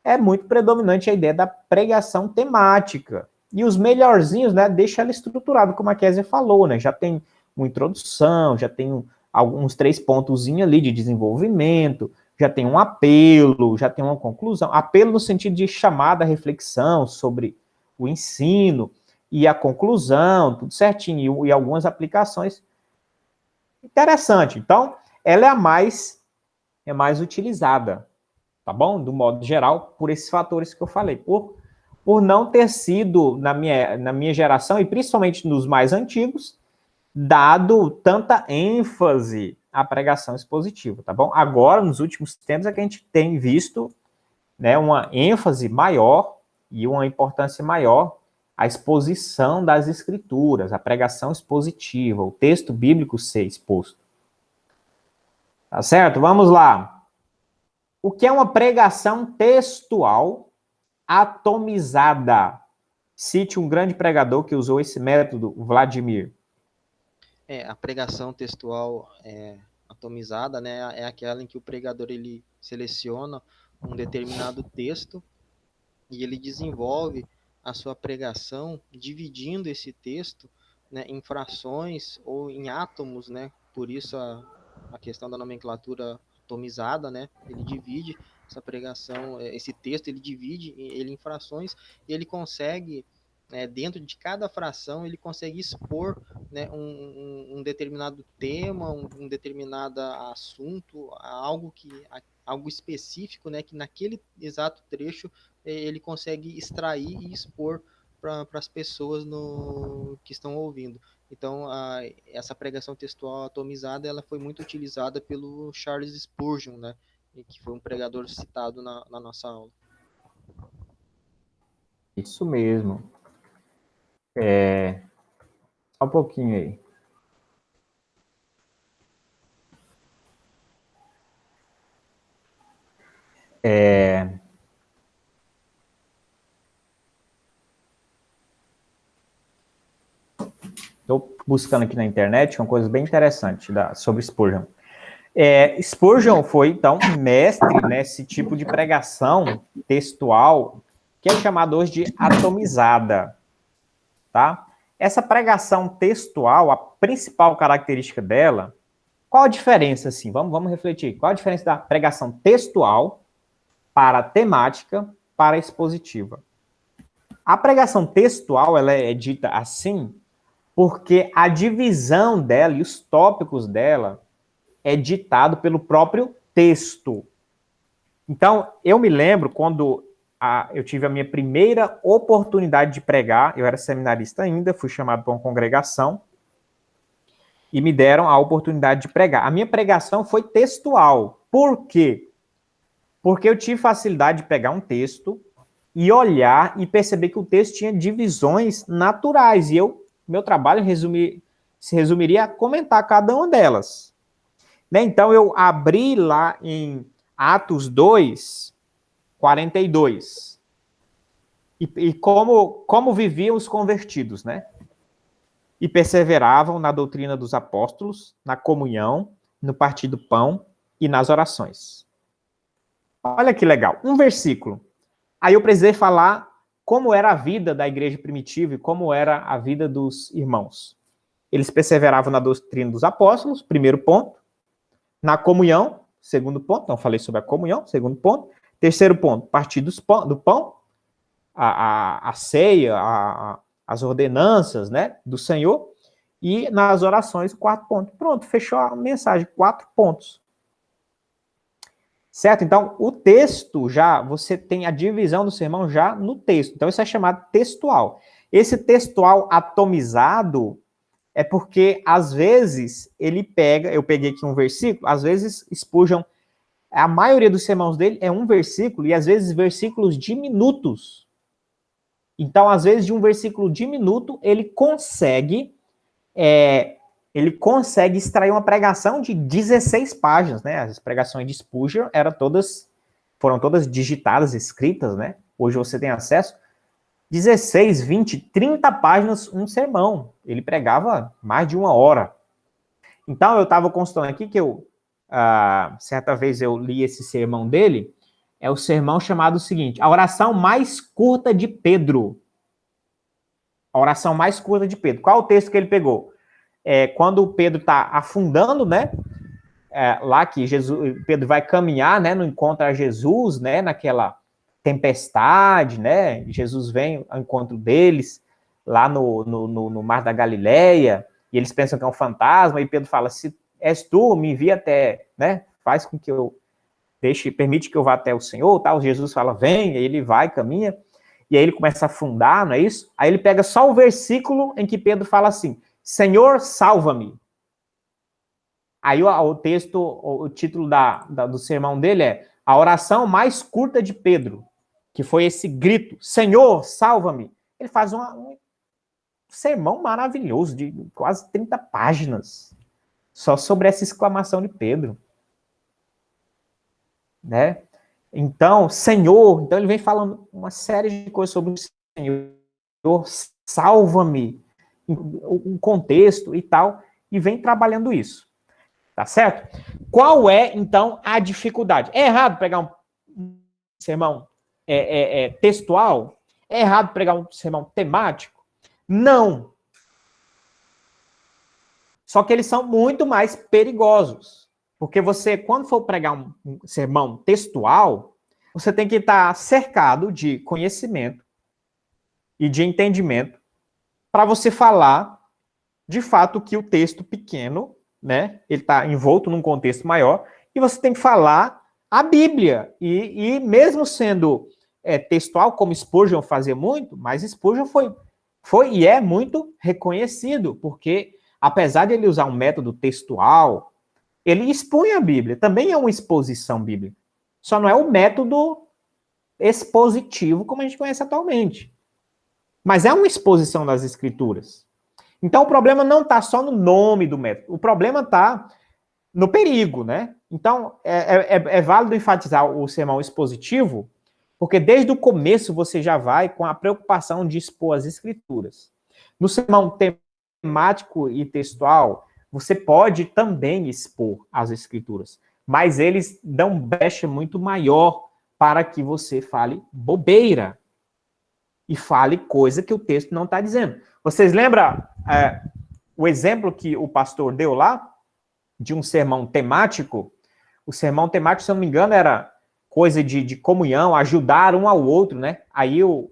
Speaker 1: é muito predominante a ideia da pregação temática. E os melhorzinhos, né, deixa ela estruturada, como a Kézia falou, né? Já tem uma introdução, já tem alguns 3 pontos ali de desenvolvimento, já tem um apelo, já tem uma conclusão. Apelo no sentido de chamada à reflexão sobre o ensino e a conclusão, tudo certinho, e algumas aplicações. Interessante. Então, ela é mais utilizada, tá bom? Do modo geral, por esses fatores que eu falei. Por não ter sido, na minha geração, e principalmente nos mais antigos, dado tanta ênfase à pregação expositiva, tá bom? Agora, nos últimos tempos, é que a gente tem visto, né, uma ênfase maior e uma importância maior à exposição das escrituras, a pregação expositiva, o texto bíblico ser exposto. Tá certo? Vamos lá. O que é uma pregação textual atomizada? Cite um grande pregador que usou esse método, Vladimir.
Speaker 2: A pregação textual atomizada, né, é aquela em que o pregador ele seleciona um determinado texto e ele desenvolve a sua pregação dividindo esse texto, né, em frações ou em átomos, né? Por isso a questão da nomenclatura atomizada, né? Ele divide essa pregação, esse texto, ele divide ele em frações e ele consegue, dentro de cada fração, ele consegue expor, né, um determinado tema, um determinado assunto, algo específico, né, que naquele exato trecho ele consegue extrair e expor para as pessoas que estão ouvindo. Então, essa pregação textual atomizada ela foi muito utilizada pelo Charles Spurgeon, né, que foi um pregador citado na nossa aula.
Speaker 1: Isso mesmo. Só um pouquinho aí. Estou buscando aqui na internet uma coisa bem interessante sobre Spurgeon. Spurgeon foi, então, mestre nesse tipo de pregação textual, que é chamado hoje de atomizada, tá? Essa pregação textual, a principal característica dela, qual a diferença, assim? Vamos refletir. Qual a diferença da pregação textual para a temática, para a expositiva? A pregação textual, ela é dita assim porque a divisão dela e os tópicos dela é ditado pelo próprio texto. Então, eu me lembro quando eu tive a minha primeira oportunidade de pregar, eu era seminarista ainda, fui chamado para uma congregação, e me deram a oportunidade de pregar. A minha pregação foi textual. Por quê? Porque eu tive facilidade de pegar um texto e olhar e perceber que o texto tinha divisões naturais, e meu trabalho se resumiria a comentar cada uma delas. Né? Então, eu abri lá em Atos 2, 42. E como viviam os convertidos, né? E perseveravam na doutrina dos apóstolos, na comunhão, no partir do pão e nas orações. Olha que legal. Um versículo. Aí eu precisei falar como era a vida da igreja primitiva e como era a vida dos irmãos. Eles perseveravam na doutrina dos apóstolos, primeiro ponto. Na comunhão, segundo ponto. Então, falei sobre a comunhão, segundo ponto. Terceiro ponto, partir do pão, a ceia, as ordenanças, né, do Senhor. E nas orações, quarto ponto. Pronto, fechou a mensagem, 4 pontos. Certo? Então, o texto você tem a divisão do sermão já no texto. Então, isso é chamado textual. Esse textual atomizado é porque, às vezes, eu peguei aqui um versículo, às vezes Spurgeon, a maioria dos sermãos dele é um versículo, e às vezes versículos diminutos. Então, às vezes, de um versículo diminuto, ele consegue extrair uma pregação de 16 páginas, né? As pregações de Spurgeon foram todas digitadas, escritas, né? Hoje você tem acesso. 16, 20, 30 páginas, um sermão. Ele pregava mais de 1 hora. Então, eu estava consultando aqui que certa vez eu li esse sermão dele, é o sermão chamado o seguinte, a oração mais curta de Pedro. A oração mais curta de Pedro. Qual é o texto que ele pegou? Quando o Pedro está afundando, né? Lá que Pedro vai caminhar, né? No encontro a Jesus, né? Naquela tempestade, né? Jesus vem ao encontro deles lá no Mar da Galileia, e eles pensam que é um fantasma, e Pedro fala, se és tu, me envia até, né? Faz com que eu permite que eu vá até o Senhor, tal. Jesus fala, vem, e ele vai, caminha, e aí ele começa a afundar, não é isso? Aí ele pega só o versículo em que Pedro fala assim, Senhor, salva-me. Aí o texto, o título do sermão dele é a oração mais curta de Pedro, que foi esse grito, Senhor, salva-me. Ele faz um sermão maravilhoso, de quase 30 páginas, só sobre essa exclamação de Pedro. Né? Então, Senhor, então ele vem falando uma série de coisas sobre o Senhor, salva-me, um contexto e tal, e vem trabalhando isso. Tá certo? Qual é, então, a dificuldade? É errado pegar um sermão textual? É errado pegar um sermão temático? Não. Só que eles são muito mais perigosos. Porque você, quando for pregar um sermão textual, você tem que estar cercado de conhecimento e de entendimento para você falar, de fato, que o texto pequeno, né, ele está envolto num contexto maior, e você tem que falar a Bíblia. E mesmo sendo textual, como Spurgeon fazia muito, mas Spurgeon foi e é muito reconhecido, porque apesar de ele usar um método textual, ele expõe a Bíblia, também é uma exposição bíblica. Só não é o método expositivo como a gente conhece atualmente. Mas é uma exposição das escrituras. Então, o problema não está só no nome do método, o problema está no perigo, né? Então, é válido enfatizar o sermão expositivo, porque desde o começo você já vai com a preocupação de expor as escrituras. No sermão temático e textual, você pode também expor as escrituras, mas eles dão brecha muito maior para que você fale bobeira e fale coisa que o texto não está dizendo. Vocês lembram o exemplo que o pastor deu lá, de um sermão temático? O sermão temático, se eu não me engano, era coisa de comunhão, ajudar um ao outro, né? Aí o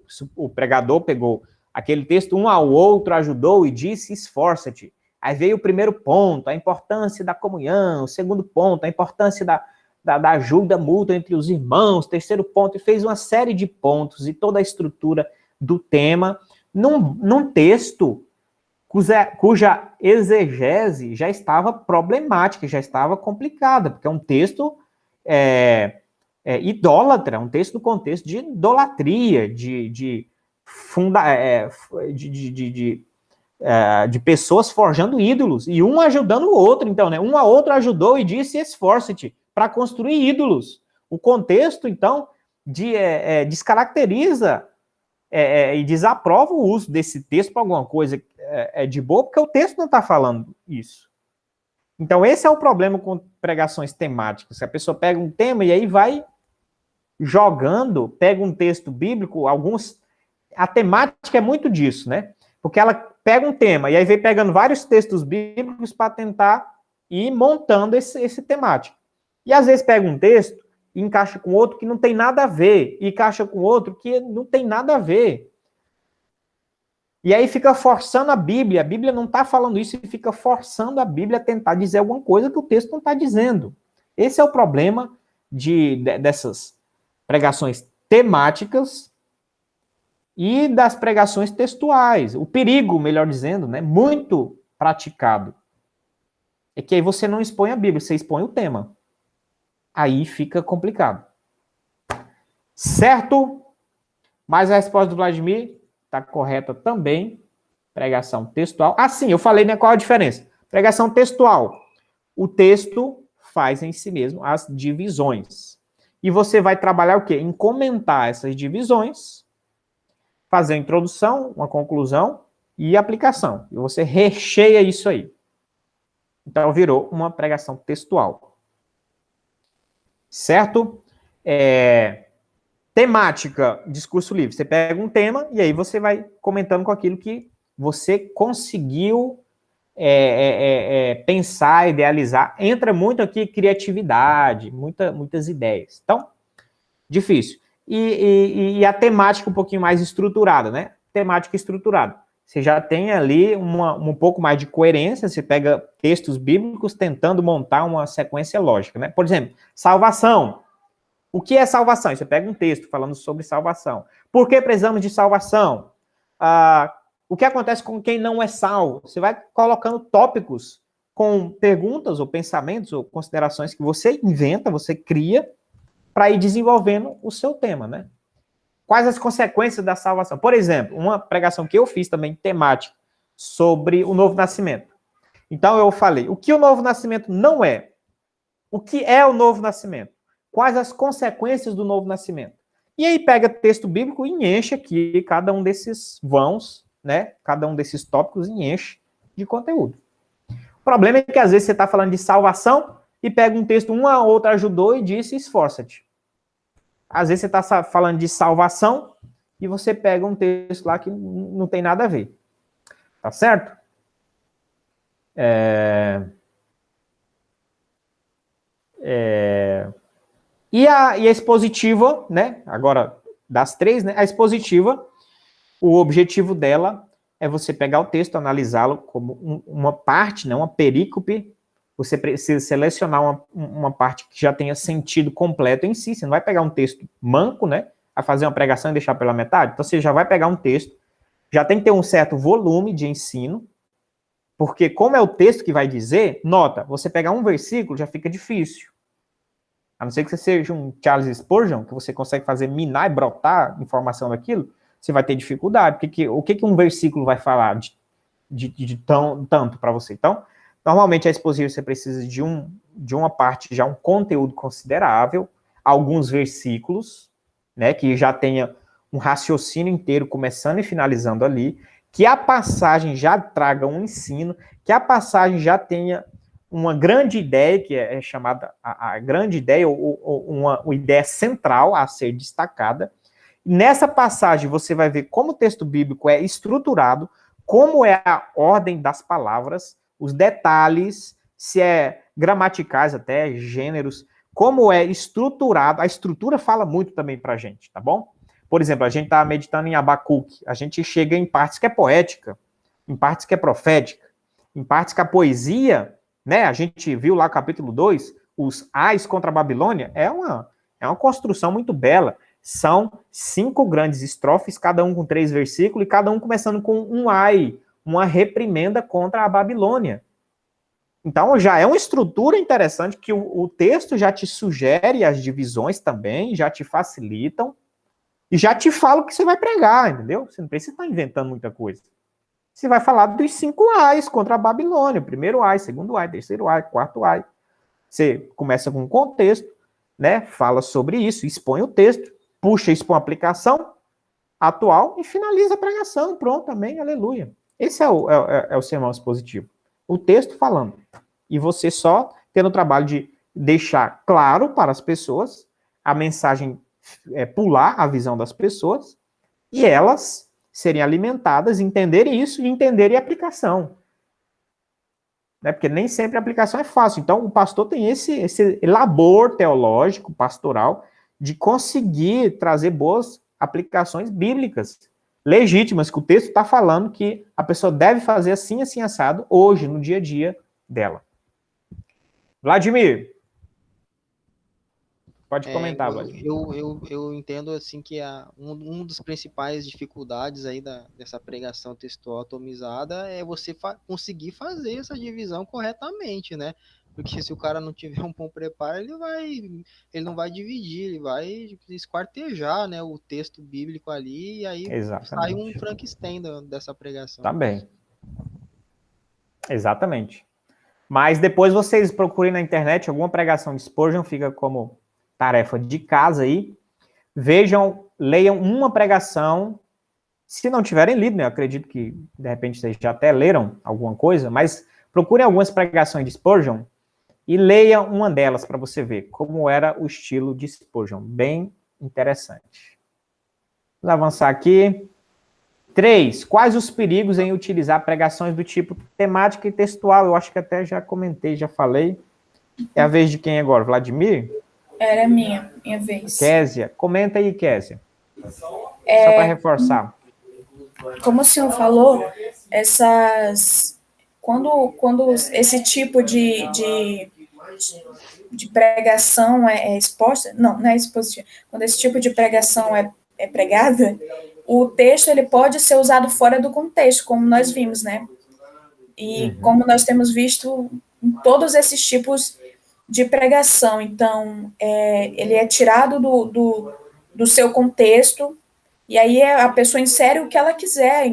Speaker 1: pregador pegou aquele texto, um ao outro ajudou e disse, esforça-te. Aí veio o primeiro ponto, a importância da comunhão, o segundo ponto, a importância da ajuda mútua entre os irmãos, terceiro ponto, e fez uma série de pontos e toda a estrutura do tema num texto cuja exegese já estava problemática, já estava complicada, porque é um texto idólatra, um texto no contexto de idolatria, de pessoas forjando ídolos, e um ajudando o outro, então, né? Um a outro ajudou e disse, esforça-te para construir ídolos. O contexto, então, descaracteriza e desaprova o uso desse texto para alguma coisa de boa, porque o texto não está falando isso. Então, esse é o problema com pregações temáticas. A pessoa pega um tema e aí vai jogando, pega um texto bíblico, a temática é muito disso, né? Porque ela pega um tema e aí vem pegando vários textos bíblicos para tentar ir montando esse temático. E às vezes pega um texto e encaixa com outro que não tem nada a ver, e encaixa com outro que não tem nada a ver. E aí fica forçando a Bíblia não está falando isso, e fica forçando a Bíblia a tentar dizer alguma coisa que o texto não está dizendo. Esse é o problema dessas pregações temáticas e das pregações textuais. O perigo, melhor dizendo, né, muito praticado, é que aí você não expõe a Bíblia, você expõe o tema. Aí fica complicado. Certo? Mas a resposta do Vladimir está correta também. Pregação textual. Sim, eu falei, né, qual a diferença? Pregação textual. O texto faz em si mesmo as divisões. E você vai trabalhar o quê? Em comentar essas divisões, fazer a introdução, uma conclusão e aplicação. E você recheia isso aí. Então, virou uma pregação textual. Certo? Temática, discurso livre. Você pega um tema e aí você vai comentando com aquilo que você conseguiu pensar, idealizar. Entra muito aqui criatividade, muitas ideias. Então, difícil. E a temática um pouquinho mais estruturada, né? Temática estruturada. Você já tem ali um pouco mais de coerência, você pega textos bíblicos tentando montar uma sequência lógica, né? Por exemplo, salvação. O que é salvação? Você pega um texto falando sobre salvação. Por que precisamos de salvação? O que acontece com quem não é salvo? Você vai colocando tópicos com perguntas ou pensamentos ou considerações que você inventa, você cria, para ir desenvolvendo o seu tema, né? Quais as consequências da salvação? Por exemplo, uma pregação que eu fiz também, temática, sobre o novo nascimento. Então, eu falei, o que o novo nascimento não é? O que é o novo nascimento? Quais as consequências do novo nascimento? E aí pega texto bíblico e enche aqui cada um desses vãos, né? Cada um desses tópicos e enche de conteúdo. O problema é que às vezes você está falando de salvação e pega um texto, um a outro ajudou e disse, esforça-te. Às vezes você está falando de salvação e você pega um texto lá que não tem nada a ver. Tá certo? E a expositiva, né? Agora, das três, né? A expositiva, o objetivo dela é você pegar o texto, analisá-lo como uma parte, né? Uma perícope. Você precisa selecionar uma parte que já tenha sentido completo em si. Você não vai pegar um texto manco, né? A fazer uma pregação e deixar pela metade. Então, você já vai pegar um texto, já tem que ter um certo volume de ensino, porque como é o texto que vai dizer, nota, você pegar um versículo já fica difícil. A não ser que você seja um Charles Spurgeon, que você consegue fazer minar e brotar informação daquilo, você vai ter dificuldade. O que um versículo vai falar tanto para você? Então, normalmente a exposição você precisa de uma parte, já um conteúdo considerável, alguns versículos, né, que já tenha um raciocínio inteiro começando e finalizando ali, que a passagem já traga um ensino, que a passagem já tenha uma grande ideia, que é chamada a grande ideia, ou uma ideia central a ser destacada. Nessa passagem você vai ver como o texto bíblico é estruturado, como é a ordem das palavras, os detalhes, se é gramaticais até, gêneros, como é estruturado. A estrutura fala muito também pra gente, tá bom? Por exemplo, a gente tá meditando em Abacuque, a gente chega em partes que é poética, em partes que é profética, em partes que a poesia, né, a gente viu lá capítulo 2, os ais contra a Babilônia, é uma construção muito bela. São 5 grandes estrofes, cada um com 3 versículos, e cada um começando com um ai, uma reprimenda contra a Babilônia. Então, já é uma estrutura interessante que o texto já te sugere as divisões também, já te facilitam, e já te fala o que você vai pregar, entendeu? Você não precisa estar inventando muita coisa. Você vai falar dos 5 ais contra a Babilônia, o primeiro ai, segundo ai, terceiro ai, quarto ai. Você começa com um contexto, né? Fala sobre isso, expõe o texto, puxa isso para uma aplicação atual e finaliza a pregação. Pronto, amém, aleluia. Esse é o sermão expositivo. O texto falando. E você só tendo o trabalho de deixar claro para as pessoas a mensagem, pular a visão das pessoas e elas serem alimentadas, entenderem isso e entenderem a aplicação. Né? Porque nem sempre a aplicação é fácil. Então, o pastor tem esse labor teológico, pastoral, de conseguir trazer boas aplicações bíblicas, legítimas, que o texto está falando que a pessoa deve fazer assim, assim, assado, hoje, no dia a dia dela. Vladimir, pode comentar, Vladimir.
Speaker 2: Eu entendo assim que um dos principais dificuldades aí dessa pregação textual atomizada é você conseguir fazer essa divisão corretamente, né? Porque se o cara não tiver um bom preparo, ele não vai dividir, ele vai esquartejar, né, o texto bíblico ali, e aí sai um Frankenstein dessa pregação.
Speaker 1: Também. Exatamente. Mas depois vocês procurem na internet alguma pregação de Spurgeon, fica como tarefa de casa aí. Vejam, leiam uma pregação. Se não tiverem lido, né? Eu acredito que de repente vocês já até leram alguma coisa, mas procurem algumas pregações de Spurgeon e leia uma delas para você ver como era o estilo de Spurgeon. Bem interessante. Vamos avançar aqui. 3. Quais os perigos em utilizar pregações do tipo temática e textual? Eu acho que até já comentei, já falei. É a vez de quem agora? Vladimir?
Speaker 3: Era minha vez.
Speaker 1: Késia. Comenta aí, Késia. Só para reforçar.
Speaker 3: Como o senhor falou, quando esse tipo de pregação é exposta, não é expositiva, quando esse tipo de pregação é pregada, o texto ele pode ser usado fora do contexto, como nós vimos, né? E como nós temos visto em todos esses tipos de pregação. Então, ele é tirado do seu contexto, e aí a pessoa insere o que ela quiser,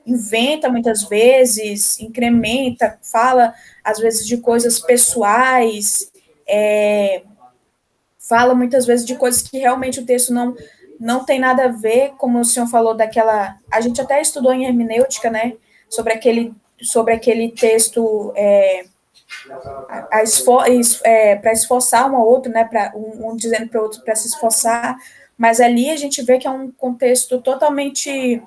Speaker 3: inventa muitas vezes, incrementa, fala às vezes de coisas pessoais, fala muitas vezes de coisas que realmente o texto não tem nada a ver, como o senhor falou daquela... A gente até estudou em hermenêutica, né, sobre aquele texto para esforçar um ao outro, né, para um dizendo para o outro para se esforçar, mas ali a gente vê que é um contexto totalmente...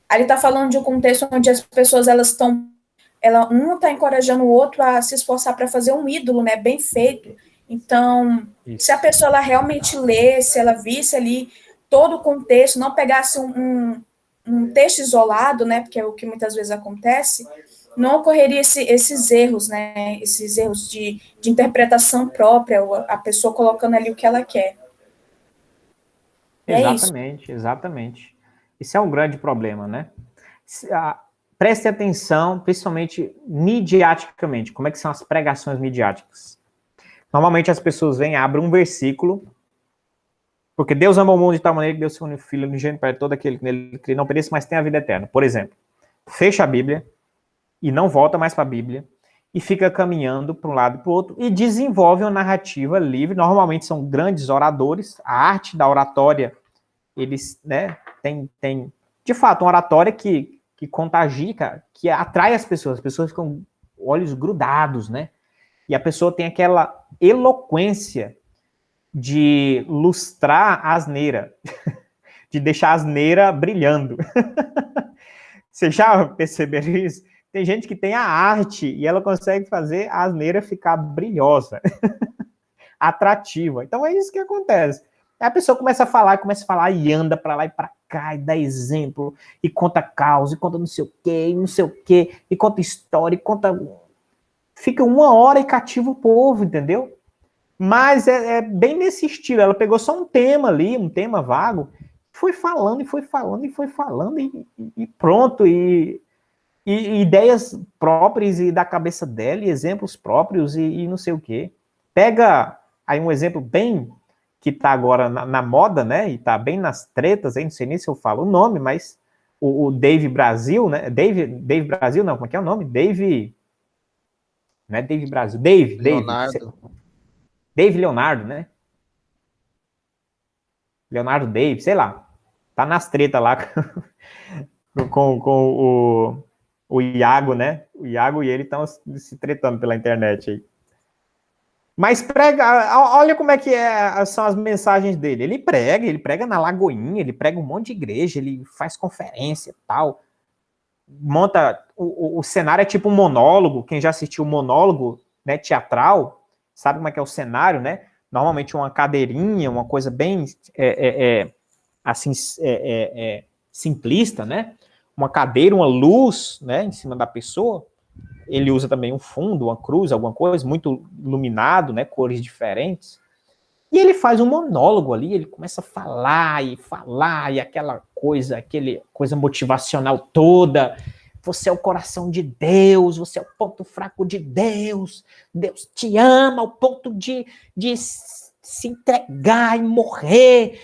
Speaker 3: Ali está falando de um contexto onde as pessoas um está encorajando o outro a se esforçar para fazer um ídolo, né, bem feito. Então, se a pessoa ela realmente lesse, ela visse ali todo o contexto, não pegasse um texto isolado, né, porque é o que muitas vezes acontece, não ocorreria esses erros, né, esses erros de interpretação própria, a pessoa colocando ali o que ela quer.
Speaker 1: Exatamente, exatamente. Isso é um grande problema, né? Preste atenção, principalmente midiaticamente, como é que são as pregações midiáticas. Normalmente as pessoas abrem um versículo Porque Deus amou o mundo de tal maneira que deu seu único filho unigênito para todo aquele que nele crê, não pereça, mas tem a vida eterna. Por exemplo, fecha a Bíblia e não volta mais para a Bíblia e fica caminhando para um lado e para o outro e desenvolve uma narrativa livre. Normalmente são grandes oradores. A arte da oratória, eles, né, tem de fato uma oratória que contagia, que atrai as pessoas ficam olhos grudados, né? E a pessoa tem aquela eloquência de lustrar a asneira, de deixar a asneira brilhando. Você já percebeu isso? Tem gente que tem a arte e ela consegue fazer a asneira ficar brilhosa, atrativa. Então é isso que acontece. Aí a pessoa começa a falar e anda para lá e para cá, e dá exemplo, e conta causa, e conta não sei o quê, e não sei o quê, e conta história, e conta... Fica 1 hora e cativa o povo, entendeu? Mas é bem nesse estilo. Ela pegou só um tema ali, um tema vago, foi falando, e foi falando, e foi falando, e pronto. E ideias próprias e da cabeça dela, e exemplos próprios, e não sei o quê. Pega aí um exemplo bem que tá agora na moda, né? E tá bem nas tretas, aí, não sei nem se eu falo o nome, mas o Dave Brasil, né? Dave Brasil, não, como é que é o nome? Dave. Não é Dave Brasil,
Speaker 2: Leonardo.
Speaker 1: Dave Leonardo, né? Leonardo Dave, sei lá. Tá nas tretas lá com o Iago, né? O Iago e ele estão se tretando pela internet aí. Mas prega, olha como é que são as mensagens dele. Ele prega na Lagoinha, ele prega um monte de igreja, ele faz conferência e tal. Monta, o cenário é tipo um monólogo. Quem já assistiu monólogo, né, teatral, sabe como é que é o cenário, né? Normalmente uma cadeirinha, uma coisa bem assim, simplista, né? Uma cadeira, uma luz, né, em cima da pessoa. Ele usa também um fundo, uma cruz, alguma coisa, muito iluminado, né, cores diferentes. E ele faz um monólogo ali, ele começa a falar, e aquela coisa motivacional toda. Você é o coração de Deus, você é o ponto fraco de Deus, Deus te ama ao ponto de se entregar e morrer.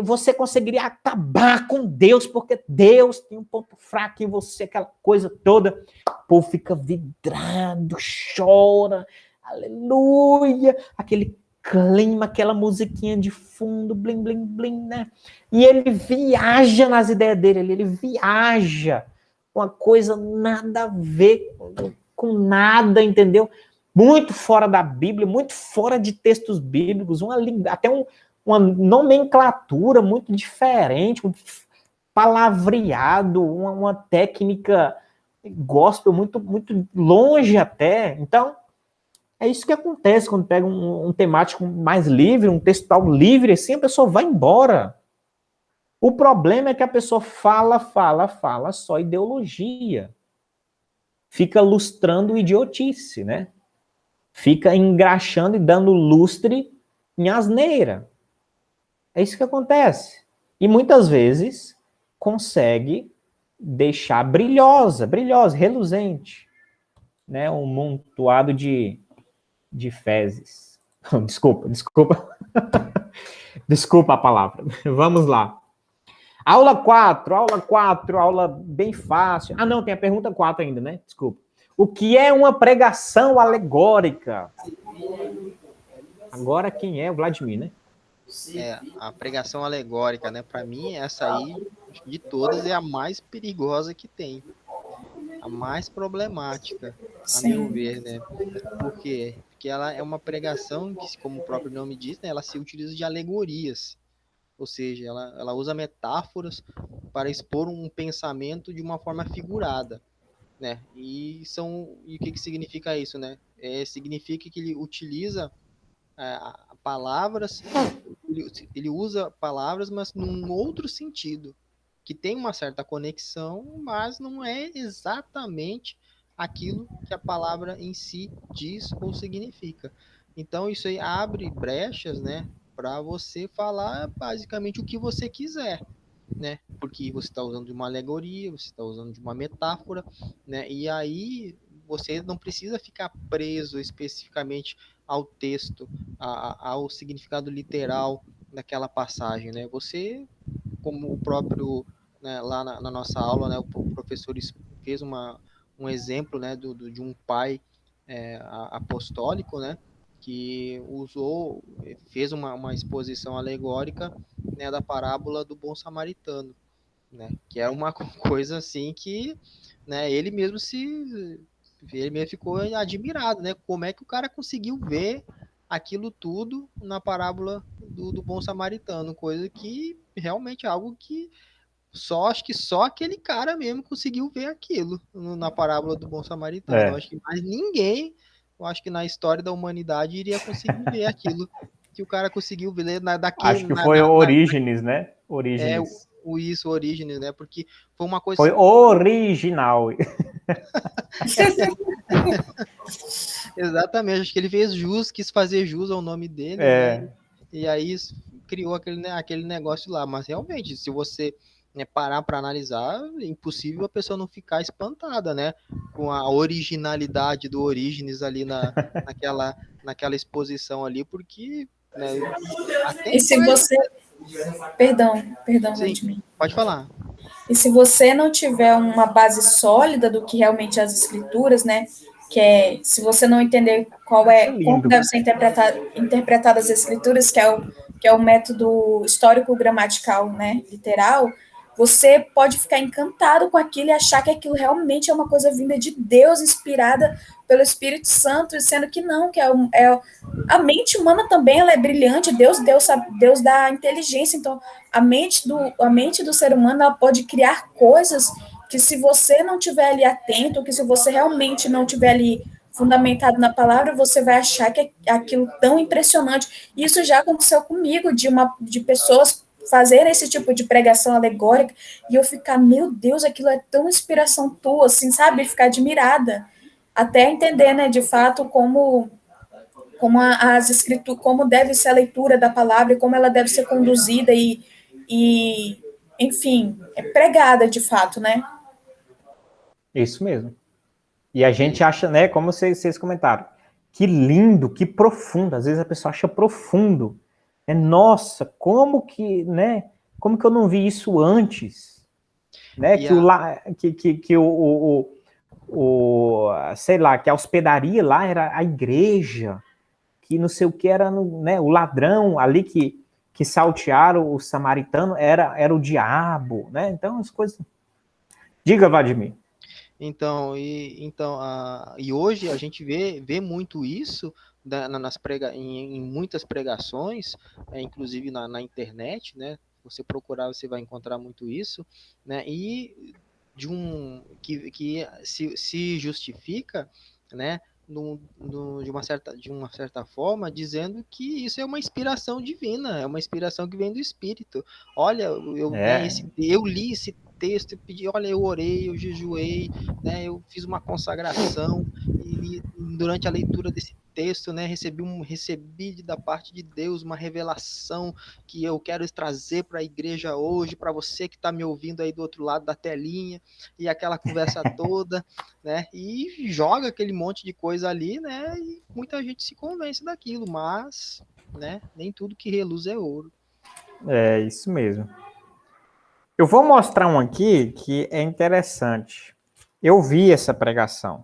Speaker 1: Você conseguiria acabar com Deus, porque Deus tem um ponto fraco em você, aquela coisa toda. O povo fica vidrado, chora, aleluia, aquele clima, aquela musiquinha de fundo, blim, blim, blim, né? E ele viaja nas ideias dele, ele viaja, uma coisa nada a ver com nada, entendeu? Muito fora da Bíblia, muito fora de textos bíblicos, até uma nomenclatura muito diferente, um palavreado, uma técnica gospel muito, muito longe até. Então, é isso que acontece quando pega um temático mais livre, um textual livre, assim, a pessoa vai embora. O problema é que a pessoa fala só ideologia. Fica lustrando idiotice, né? Fica engraxando e dando lustre em asneira. É isso que acontece. E muitas vezes consegue deixar brilhosa, reluzente, né? Um montoado de fezes. Desculpa. Desculpa a palavra. Vamos lá. Aula 4, aula bem fácil. Ah, não, tem a pergunta 4 ainda, né? Desculpa. O que é uma pregação alegórica? Agora quem é? O Vladimir, né?
Speaker 2: A pregação alegórica, né? Para mim, essa aí, de todas, é a mais perigosa que tem. A mais problemática, a meu ver, né? Por quê? Porque ela é uma pregação que, como o próprio nome diz, né, ela se utiliza de alegorias. Ou seja, ela usa metáforas para expor um pensamento de uma forma figurada, né? E o que significa isso, né? Significa que ele utiliza palavras, ele usa palavras, mas num outro sentido, que tem uma certa conexão, mas não é exatamente aquilo que a palavra em si diz ou significa. Então isso aí abre brechas, né, para você falar basicamente o que você quiser, né? Porque você está usando de uma alegoria, você está usando de uma metáfora, né? E aí você não precisa ficar preso especificamente ao texto, ao significado literal, daquela passagem, né? Você, como o próprio, né, lá na nossa aula, né, o professor fez um exemplo, né, de um pai apostólico, né, que fez uma exposição alegórica, né, da parábola do bom samaritano, né, que é uma coisa assim que, né, ele mesmo ficou admirado, né, como é que o cara conseguiu ver aquilo tudo na parábola do bom samaritano, coisa que realmente é algo que acho que só aquele cara mesmo conseguiu ver aquilo na parábola do bom samaritano. Eu acho que mais ninguém, eu acho que na história da humanidade iria conseguir ver aquilo que o cara conseguiu ver
Speaker 1: Acho que foi Orígenes, né? Orígenes.
Speaker 2: Isso, Orígenes, né? Porque foi uma coisa...
Speaker 1: Foi original.
Speaker 2: Exatamente, acho que ele fez jus, quis fazer jus ao nome dele, né? E aí criou aquele negócio lá. Mas realmente, se você, né, parar para analisar, é impossível a pessoa não ficar espantada, né? Com a originalidade do Orígenes ali naquela exposição ali, porque, né, até
Speaker 3: E se você... Perdão,
Speaker 2: Sim,
Speaker 3: Vladimir.
Speaker 2: pode falar.
Speaker 3: E se você não tiver uma base sólida do que realmente as escrituras, né, que é, se você não entender como deve ser interpretadas as escrituras, que é o método histórico-gramatical, né, literal, você pode ficar encantado com aquilo e achar que aquilo realmente é uma coisa vinda de Deus, inspirada pelo Espírito Santo, sendo que não, a mente humana também ela é brilhante, Deus dá inteligência, então a mente do ser humano ela pode criar coisas que se você não tiver ali atento, que se você realmente não tiver ali fundamentado na palavra, você vai achar que é aquilo tão impressionante. Isso já aconteceu comigo, de pessoas fazerem esse tipo de pregação alegórica, e eu ficar, meu Deus, aquilo é tão inspiração tua, assim, sabe? Ficar admirada. Até entender, né, de fato, as escrituras, como deve ser a leitura da palavra e como ela deve ser conduzida e enfim, é pregada de fato, né?
Speaker 1: Isso mesmo. E a gente acha, né, como vocês comentaram, que lindo, que profundo. Às vezes a pessoa acha profundo. Nossa, como que eu não vi isso antes? Né? Sei lá, que a hospedaria lá era a igreja, que não sei o que era, né, o ladrão ali que saltearam o samaritano era o diabo, né? Então as coisas. Diga, Vladimir.
Speaker 2: Então, e hoje a gente vê muito isso em muitas pregações, inclusive na internet, né? Você procurar, você vai encontrar muito isso, né? E que se justifica, né? De uma certa forma, dizendo que isso é uma inspiração divina, é uma inspiração que vem do Espírito. Olha, eu li esse texto e pedi, olha, eu orei, eu jejuei, né, eu fiz uma consagração e durante a leitura desse texto, né, recebi da parte de Deus uma revelação que eu quero trazer para a igreja hoje, para você que está me ouvindo aí do outro lado da telinha, e aquela conversa toda, né, e joga aquele monte de coisa ali, né, e muita gente se convence daquilo, mas, né, nem tudo que reluz é ouro.
Speaker 1: É isso mesmo. Eu vou mostrar um aqui que é interessante. Eu vi essa pregação.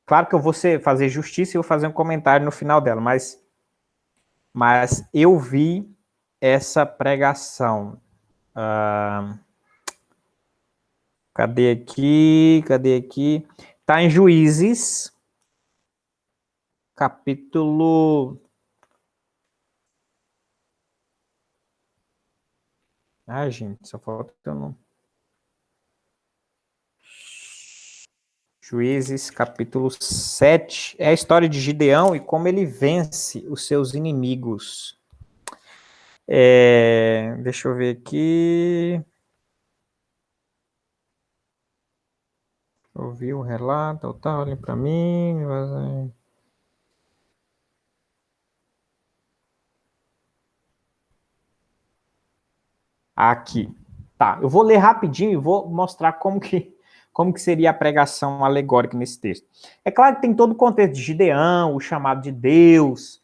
Speaker 1: Claro que eu vou fazer justiça e vou fazer um comentário no final dela, mas eu vi essa pregação. Cadê aqui? Tá em Juízes, capítulo... gente, só falta eu não... Juízes, capítulo 7. É a história de Gideão e como ele vence os seus inimigos. Deixa eu ver aqui. Ouvi o relato, tá, olhem para mim. Aqui. Tá, eu vou ler rapidinho e vou mostrar como que seria a pregação alegórica nesse texto. É claro que tem todo o contexto de Gideão, o chamado de Deus,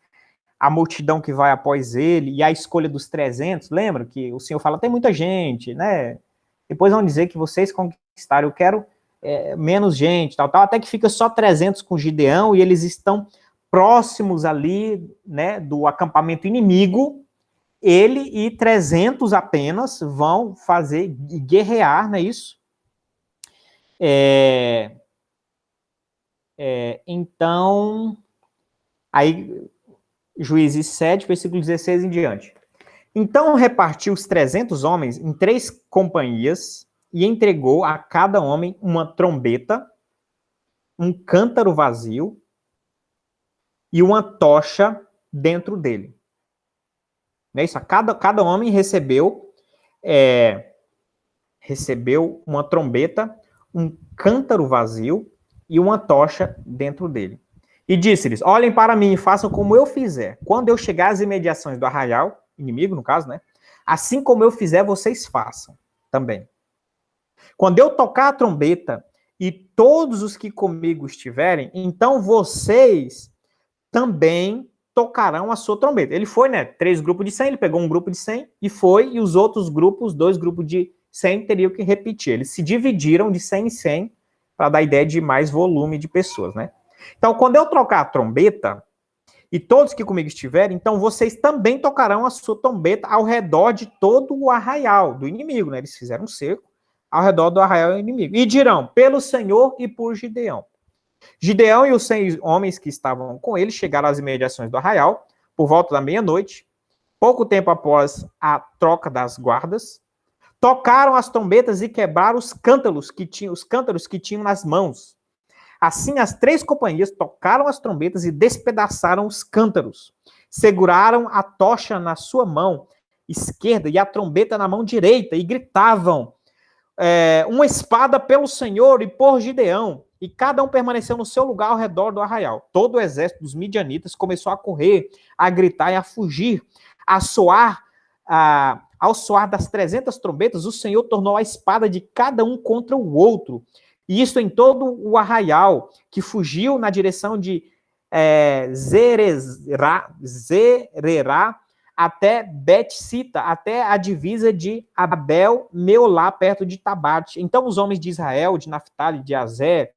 Speaker 1: a multidão que vai após ele e a escolha dos 300, lembra que o Senhor fala, tem muita gente, né? Depois vão dizer que vocês conquistaram, eu quero menos gente, tal, até que fica só 300 com Gideão e eles estão próximos ali, né, do acampamento inimigo. Ele e 300 apenas vão fazer guerrear, não é isso? Então, aí, Juízes 7, versículo 16 em diante. Então, repartiu os 300 homens em 3 companhias e entregou a cada homem uma trombeta, um cântaro vazio e uma tocha dentro dele. Não é isso? Cada homem recebeu uma trombeta, um cântaro vazio e uma tocha dentro dele. E disse-lhes, olhem para mim e façam como eu fizer. Quando eu chegar às imediações do arraial, inimigo no caso, né? Assim como eu fizer, vocês façam também. Quando eu tocar a trombeta e todos os que comigo estiverem, então vocês também tocarão a sua trombeta. Ele foi, né? 3 grupos de 100, ele pegou um grupo de 100 e foi, e os outros grupos, 2 grupos de 100, teriam que repetir. Eles se dividiram de 100 em 100 para dar ideia de mais volume de pessoas, né? Então, quando eu trocar a trombeta e todos que comigo estiverem, então vocês também tocarão a sua trombeta ao redor de todo o arraial do inimigo, né? Eles fizeram um cerco ao redor do arraial do inimigo. E dirão, pelo Senhor e por Gideão. Gideão e os 100 homens que estavam com ele chegaram às imediações do arraial, por volta da meia-noite, pouco tempo após a troca das guardas, tocaram as trombetas e quebraram os cântaros que tinham nas mãos. Assim, as 3 companhias tocaram as trombetas e despedaçaram os cântaros. Seguraram a tocha na sua mão esquerda e a trombeta na mão direita e gritavam, uma espada pelo Senhor e por Gideão. E cada um permaneceu no seu lugar ao redor do arraial. Todo o exército dos midianitas começou a correr, a gritar e a fugir. Ao soar das 300 trombetas, o Senhor tornou a espada de cada um contra o outro. E isso em todo o arraial, que fugiu na direção de Zererá até Bet-Sita, até a divisa de Abel-Meolá, perto de Tabate. Então os homens de Israel, de Naftali, de Azer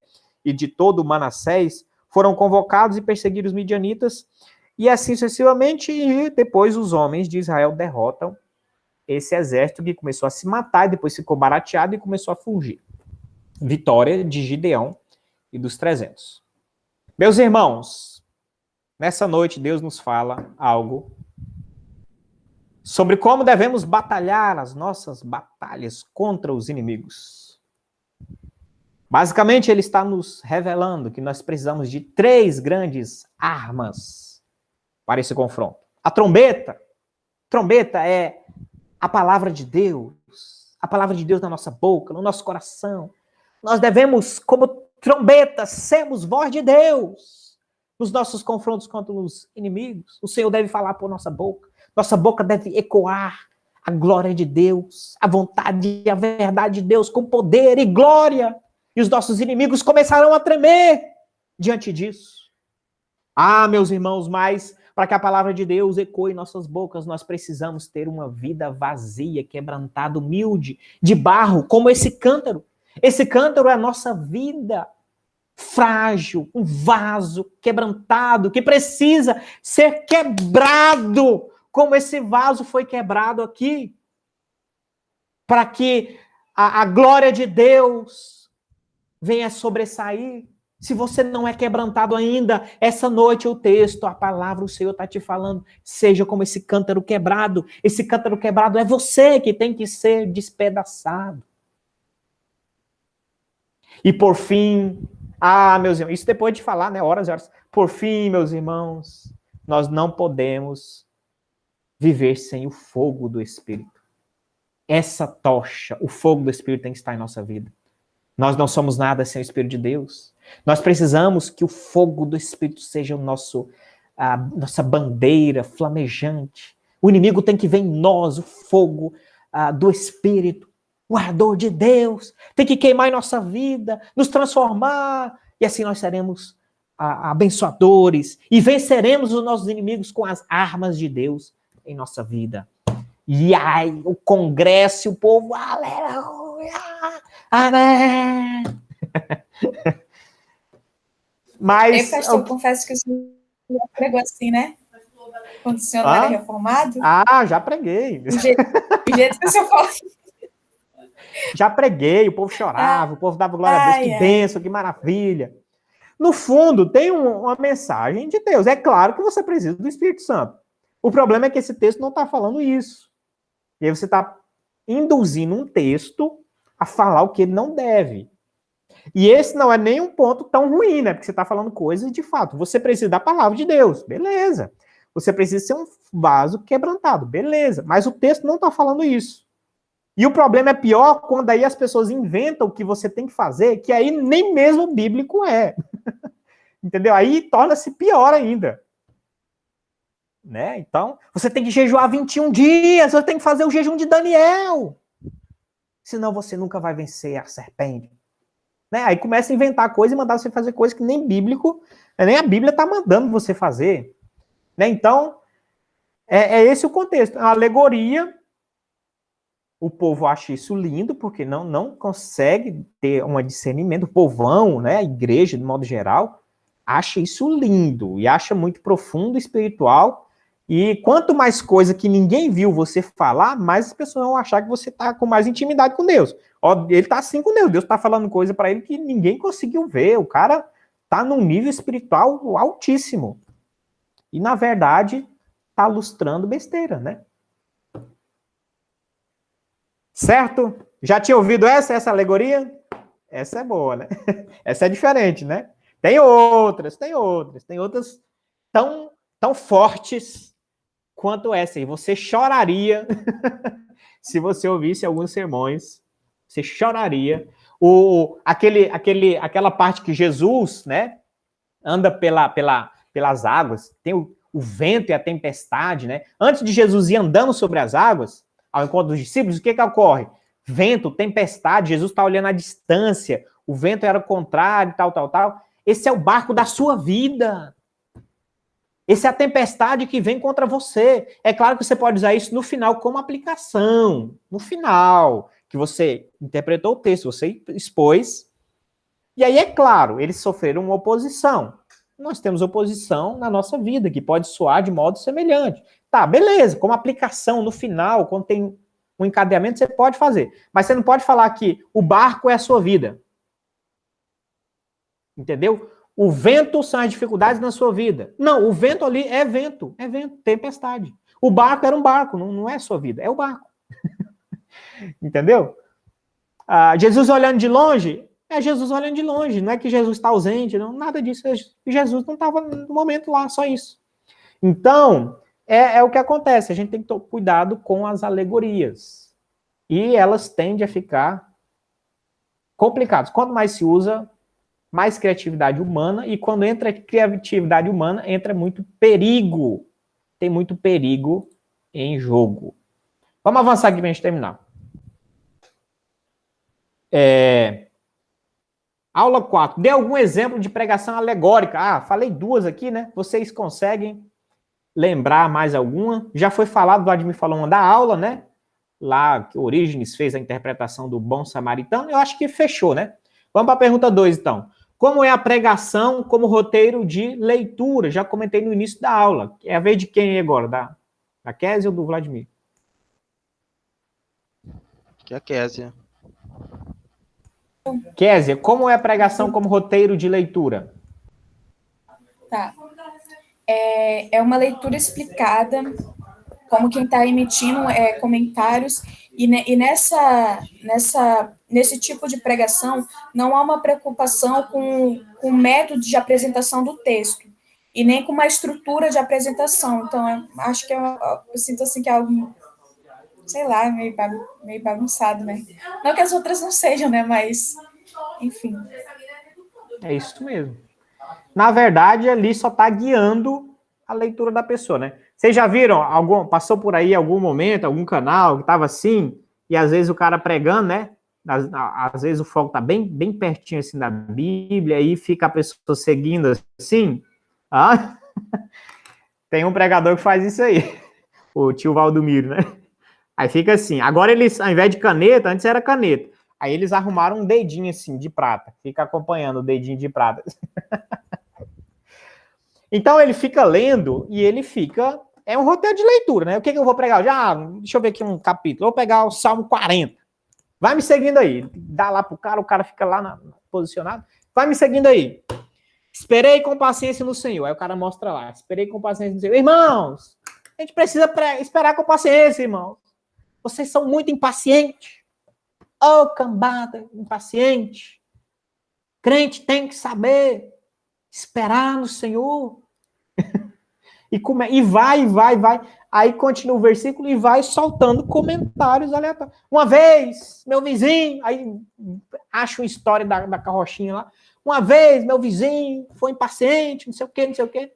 Speaker 1: e de todo o Manassés foram convocados e perseguiram os midianitas, e assim sucessivamente, e depois os homens de Israel derrotam esse exército que começou a se matar, e depois ficou barateado e começou a fugir. Vitória de Gideão e dos 300. Meus irmãos, nessa noite Deus nos fala algo sobre como devemos batalhar as nossas batalhas contra os inimigos. Basicamente, ele está nos revelando que nós precisamos de 3 grandes armas para esse confronto. A trombeta. Trombeta é a palavra de Deus na nossa boca, no nosso coração. Nós devemos, como trombetas, sermos voz de Deus nos nossos confrontos contra os inimigos. O Senhor deve falar por nossa boca. Nossa boca deve ecoar a glória de Deus, a vontade e a verdade de Deus com poder e glória. E os nossos inimigos começarão a tremer diante disso. Ah, meus irmãos, mas para que a palavra de Deus ecoe em nossas bocas, nós precisamos ter uma vida vazia, quebrantada, humilde, de barro, como esse cântaro. Esse cântaro é a nossa vida frágil, um vaso quebrantado, que precisa ser quebrado, como esse vaso foi quebrado aqui, para que a glória de Deus venha sobressair. Se você não é quebrantado ainda, essa noite o texto, a palavra, o Senhor está te falando, seja como esse cântaro quebrado. Esse cântaro quebrado é você que tem que ser despedaçado. E por fim, meus irmãos, isso depois de falar, né, horas e horas. Por fim, meus irmãos, nós não podemos viver sem o fogo do Espírito. Essa tocha, o fogo do Espírito tem que estar em nossa vida. Nós não somos nada sem o Espírito de Deus. Nós precisamos que o fogo do Espírito seja a nossa bandeira flamejante. O inimigo tem que ver em nós o fogo do Espírito, o ardor de Deus. Tem que queimar em nossa vida, nos transformar. E assim nós seremos abençoadores e venceremos os nossos inimigos com as armas de Deus em nossa vida. E aí, o congresso, o povo, aleluia, amém. Mas...
Speaker 3: pastor, eu confesso que o senhor pregou assim, né? Quando o senhor não era reformado.
Speaker 1: Já preguei.
Speaker 3: Do jeito que o senhor falou.
Speaker 1: Já preguei, o povo chorava, o povo dava glória a Deus, que bênção, que maravilha. No fundo, tem uma mensagem de Deus. É claro que você precisa do Espírito Santo. O problema é que esse texto não está falando isso. E aí você está induzindo um texto a falar o que ele não deve. E esse não é nem um ponto tão ruim, né? Porque você está falando coisas de fato. Você precisa da palavra de Deus, beleza. Você precisa ser um vaso quebrantado, beleza. Mas o texto não está falando isso. E o problema é pior quando aí as pessoas inventam o que você tem que fazer, que aí nem mesmo bíblico é. Entendeu? Aí torna-se pior ainda. Né? Então, você tem que jejuar 21 dias, você tem que fazer o jejum de Daniel. Senão você nunca vai vencer a serpente. Né? Aí começa a inventar coisa e mandar você fazer coisa que nem bíblico, nem a Bíblia está mandando você fazer. Né? Então, é esse o contexto. A alegoria, o povo acha isso lindo, porque não consegue ter um discernimento. O povão, né, a igreja, de modo geral, acha isso lindo e acha muito profundo, espiritual. E quanto mais coisa que ninguém viu você falar, mais as pessoas vão achar que você está com mais intimidade com Deus. Ó, ele está assim com Deus. Deus está falando coisa para ele que ninguém conseguiu ver. O cara está num nível espiritual altíssimo. E, na verdade, está lustrando besteira, né? Certo? Já tinha ouvido essa alegoria? Essa é boa, né? Essa é diferente, né? Tem outras tão fortes quanto essa aí. Você choraria se você ouvisse alguns sermões. Você choraria. Aquela parte que Jesus, né, anda pelas águas, tem o vento e a tempestade, né? Antes de Jesus ir andando sobre as águas, ao encontro dos discípulos, o que ocorre? Vento, tempestade, Jesus está olhando à distância, o vento era o contrário, tal. Esse é o barco da sua vida. Essa é a tempestade que vem contra você. É claro que você pode usar isso no final como aplicação. No final, que você interpretou o texto, você expôs. E aí, é claro, eles sofreram uma oposição. Nós temos oposição na nossa vida, que pode soar de modo semelhante. Tá, beleza, como aplicação no final, quando tem um encadeamento, você pode fazer. Mas você não pode falar que o barco é a sua vida. Entendeu? O vento são as dificuldades na sua vida. Não, o vento ali é vento, tempestade. O barco era um barco, não é a sua vida, é o barco. Entendeu? Jesus olhando de longe, é Jesus olhando de longe, não é que Jesus está ausente, não, nada disso. Jesus não estava no momento lá, só isso. Então, é o que acontece, a gente tem que ter cuidado com as alegorias. E elas tendem a ficar complicadas. Quanto mais se usa, mais criatividade humana, e quando entra criatividade humana, entra muito perigo. Tem muito perigo em jogo. Vamos avançar aqui para a gente terminar. Aula 4. Dê algum exemplo de pregação alegórica. Falei duas aqui, né? Vocês conseguem lembrar mais alguma? Já foi falado, o Vladimir falou uma da aula, né? Lá que Orígenes fez a interpretação do bom samaritano. Eu acho que fechou, né? Vamos para a pergunta 2, então. Como é a pregação como roteiro de leitura? Já comentei no início da aula. É a vez de quem agora? Da Kézia ou do Vladimir?
Speaker 2: Que é a Kézia.
Speaker 1: Kézia, como é a pregação como roteiro de leitura?
Speaker 3: Tá. É uma leitura explicada, como quem está emitindo comentários, e nesse tipo de pregação não há uma preocupação com o método de apresentação do texto, e nem com uma estrutura de apresentação. Então, acho que eu sinto assim que é algo, sei lá, meio bagunçado, né? Não que as outras não sejam, né? Mas, enfim.
Speaker 1: É isso mesmo. Na verdade, ali só está guiando a leitura da pessoa, né? Vocês já viram, passou por aí algum momento, algum canal que estava assim, e às vezes o cara pregando, né? às vezes o foco está bem, bem pertinho assim da Bíblia, aí fica a pessoa seguindo assim. Ah, tem um pregador que faz isso aí, o tio Valdomiro, né? Aí fica assim. Agora eles, ao invés de caneta, antes era caneta. Aí eles arrumaram um dedinho assim, de prata. Fica acompanhando o dedinho de prata. Então ele fica lendo e ele fica... É um roteiro de leitura, né? O que eu vou pregar? Deixa eu ver aqui um capítulo. Eu vou pegar o Salmo 40. Vai me seguindo aí. Dá lá pro cara, o cara fica lá posicionado. Vai me seguindo aí. Esperei com paciência no Senhor. Aí o cara mostra lá. Esperei com paciência no Senhor. Irmãos, a gente precisa esperar com paciência, irmãos. Vocês são muito impacientes. Ô, cambada impaciente. Crente tem que saber esperar no Senhor. E vai. Aí continua o versículo e vai soltando comentários aleatórios. Uma vez, meu vizinho, aí acha uma história da carrochinha lá. Uma vez, meu vizinho foi impaciente, não sei o quê.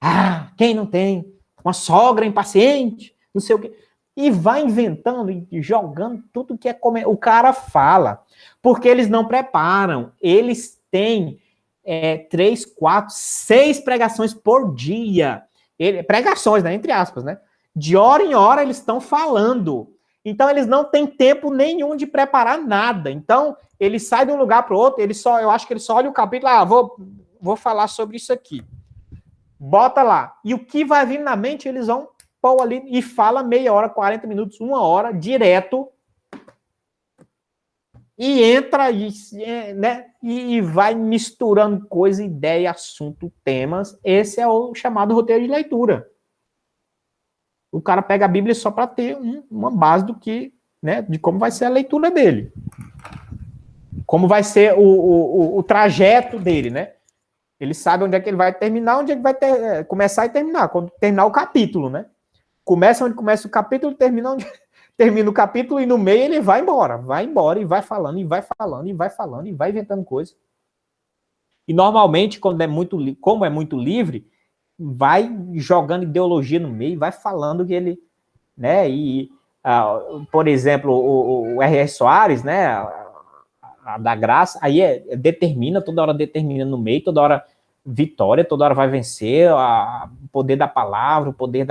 Speaker 1: Ah, quem não tem? Uma sogra impaciente, não sei o quê. E vai inventando e jogando tudo que é o cara fala. Porque eles não preparam. Eles têm 3, 4, 6 pregações por dia. Pregações, né? Entre aspas, né? De hora em hora eles estão falando. Então eles não têm tempo nenhum de preparar nada. Então ele sai de um lugar para o outro, eu acho que ele só olha o capítulo, vou falar sobre isso aqui. Bota lá. E o que vai vir na mente, eles vão pôr ali e fala meia hora, 40 minutos, 1 hora, direto. E entra né, e vai misturando coisa, ideia, assunto, temas. Esse é o chamado roteiro de leitura. O cara pega a Bíblia só para ter uma base do que, né, de como vai ser a leitura dele. Como vai ser o trajeto dele, né? Ele sabe onde é que ele vai terminar, onde é que vai começar e terminar. Quando terminar o capítulo, né? Começa onde começa o capítulo, termina onde termina o capítulo e no meio ele vai embora e vai falando, e vai inventando coisa. E normalmente, como é muito livre, vai jogando ideologia no meio, vai falando que ele, né, por exemplo, o R.R. Soares, né, a da graça, aí determina, toda hora determina no meio, toda hora vitória, toda hora vai vencer, o poder da palavra, o poder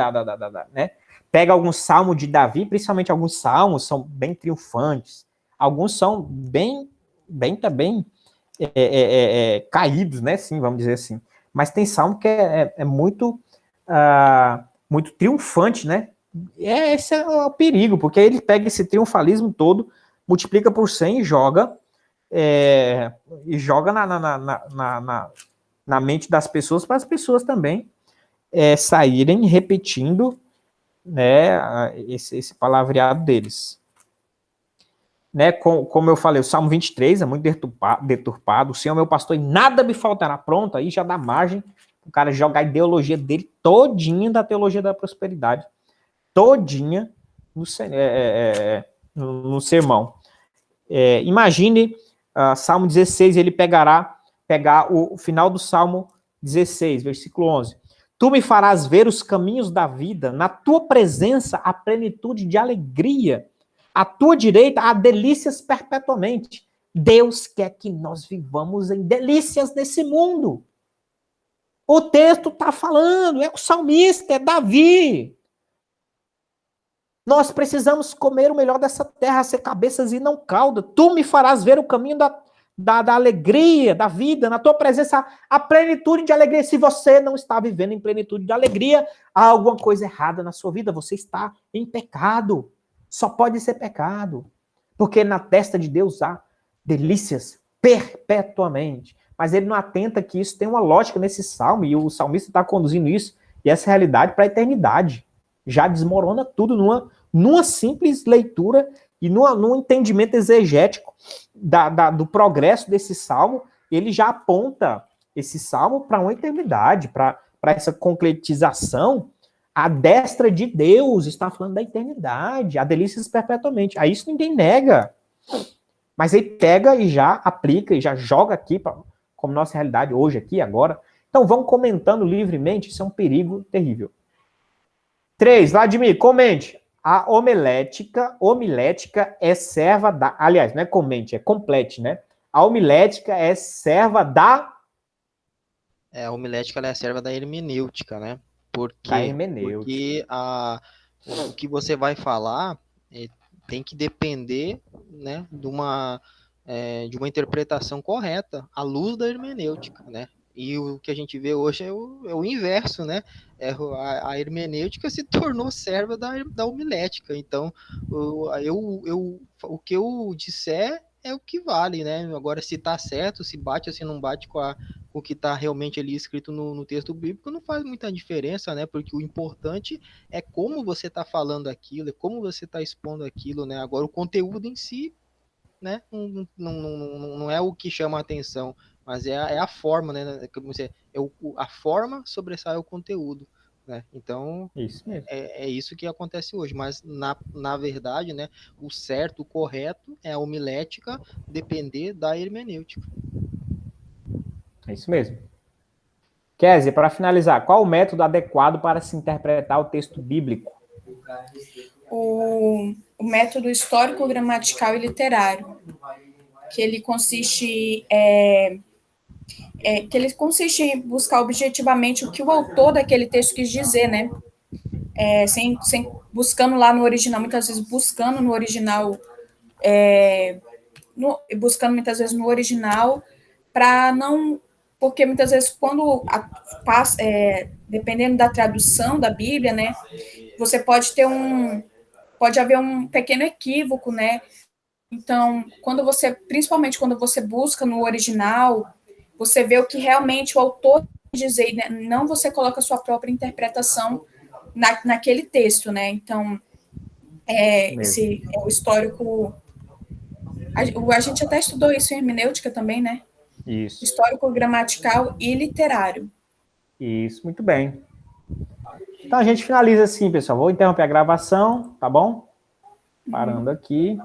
Speaker 1: né, pega alguns salmos de Davi, principalmente alguns salmos são bem triunfantes, alguns são bem também caídos, né, sim, vamos dizer assim. Mas tem salmo que é muito, muito triunfante, né? Esse é o perigo, porque ele pega esse triunfalismo todo, multiplica por 100 e joga na mente das pessoas, para as pessoas também saírem repetindo, né, esse palavreado deles. Né, como eu falei, o Salmo 23 é muito deturpado, o Senhor é meu pastor e nada me faltará. Pronto, aí já dá margem o cara jogar a ideologia dele todinha da teologia da prosperidade, todinha no sermão. Imagine Salmo 16, ele pegar o final do Salmo 16, versículo 11. Tu me farás ver os caminhos da vida, na tua presença a plenitude de alegria, à tua direita há delícias perpetuamente. Deus quer que nós vivamos em delícias nesse mundo. O texto está falando, é o salmista, é Davi. Nós precisamos comer o melhor dessa terra, ser cabeças e não cauda. Tu me farás ver o caminho da alegria, da vida, na tua presença, a plenitude de alegria. Se você não está vivendo em plenitude de alegria, há alguma coisa errada na sua vida, você está em pecado. Só pode ser pecado, porque na testa de Deus há delícias perpetuamente. Mas ele não atenta que isso tem uma lógica nesse salmo, e o salmista está conduzindo isso e essa realidade para a eternidade. Já desmorona tudo numa simples leitura e num entendimento exegético do progresso desse salmo. Ele já aponta esse salmo para uma eternidade, para essa concretização. A destra de Deus está falando da eternidade, a delícias perpetuamente. Aí isso ninguém nega. Mas ele pega e já aplica e já joga aqui como nossa realidade hoje, aqui, agora. Então vamos comentando livremente, isso é um perigo terrível. 3, Vladimir, comente. A homilética é serva da... Aliás, não é comente, é complete, né? A homilética é serva da...
Speaker 2: A homilética ela é a serva da hermenêutica, né? Por
Speaker 1: Da
Speaker 2: quê?
Speaker 1: hermenêutica.
Speaker 2: Porque o que você vai falar tem que depender, né, de uma interpretação correta à luz da hermenêutica, né? E o que a gente vê hoje é o inverso, né? A hermenêutica se tornou serva da homilética. Então, o que eu disser é o que vale, né? Agora, se está certo, se bate ou se não bate com o que está realmente ali escrito no texto bíblico, não faz muita diferença, né? Porque o importante é como você está falando aquilo, é como você está expondo aquilo, né? Agora, o conteúdo em si, né? Não é o que chama a atenção, mas é a forma, né? A forma sobressai o conteúdo, né? Então,
Speaker 1: Isso mesmo.
Speaker 2: é isso que acontece hoje, mas na verdade, né? O certo, o correto é a homilética depender da hermenêutica.
Speaker 1: É isso mesmo. Kézia, para finalizar, qual o método adequado para se interpretar o texto bíblico?
Speaker 3: O método histórico, gramatical e literário, que ele consiste em buscar objetivamente o que o autor daquele texto quis dizer, né? Sem buscando lá no original, muitas vezes buscando no original, para não, porque muitas vezes quando dependendo da tradução da Bíblia, né, você pode haver um pequeno equívoco, né? Então, principalmente quando você busca no original, você vê o que realmente o autor quis dizer, né? Não você coloca a sua própria interpretação naquele texto, né? Então, esse é o histórico. A gente até estudou isso em hermenêutica também, né?
Speaker 1: Isso.
Speaker 3: Histórico, gramatical e literário.
Speaker 1: Isso, muito bem. Então a gente finaliza assim, pessoal. Vou interromper a gravação, tá bom? Parando aqui.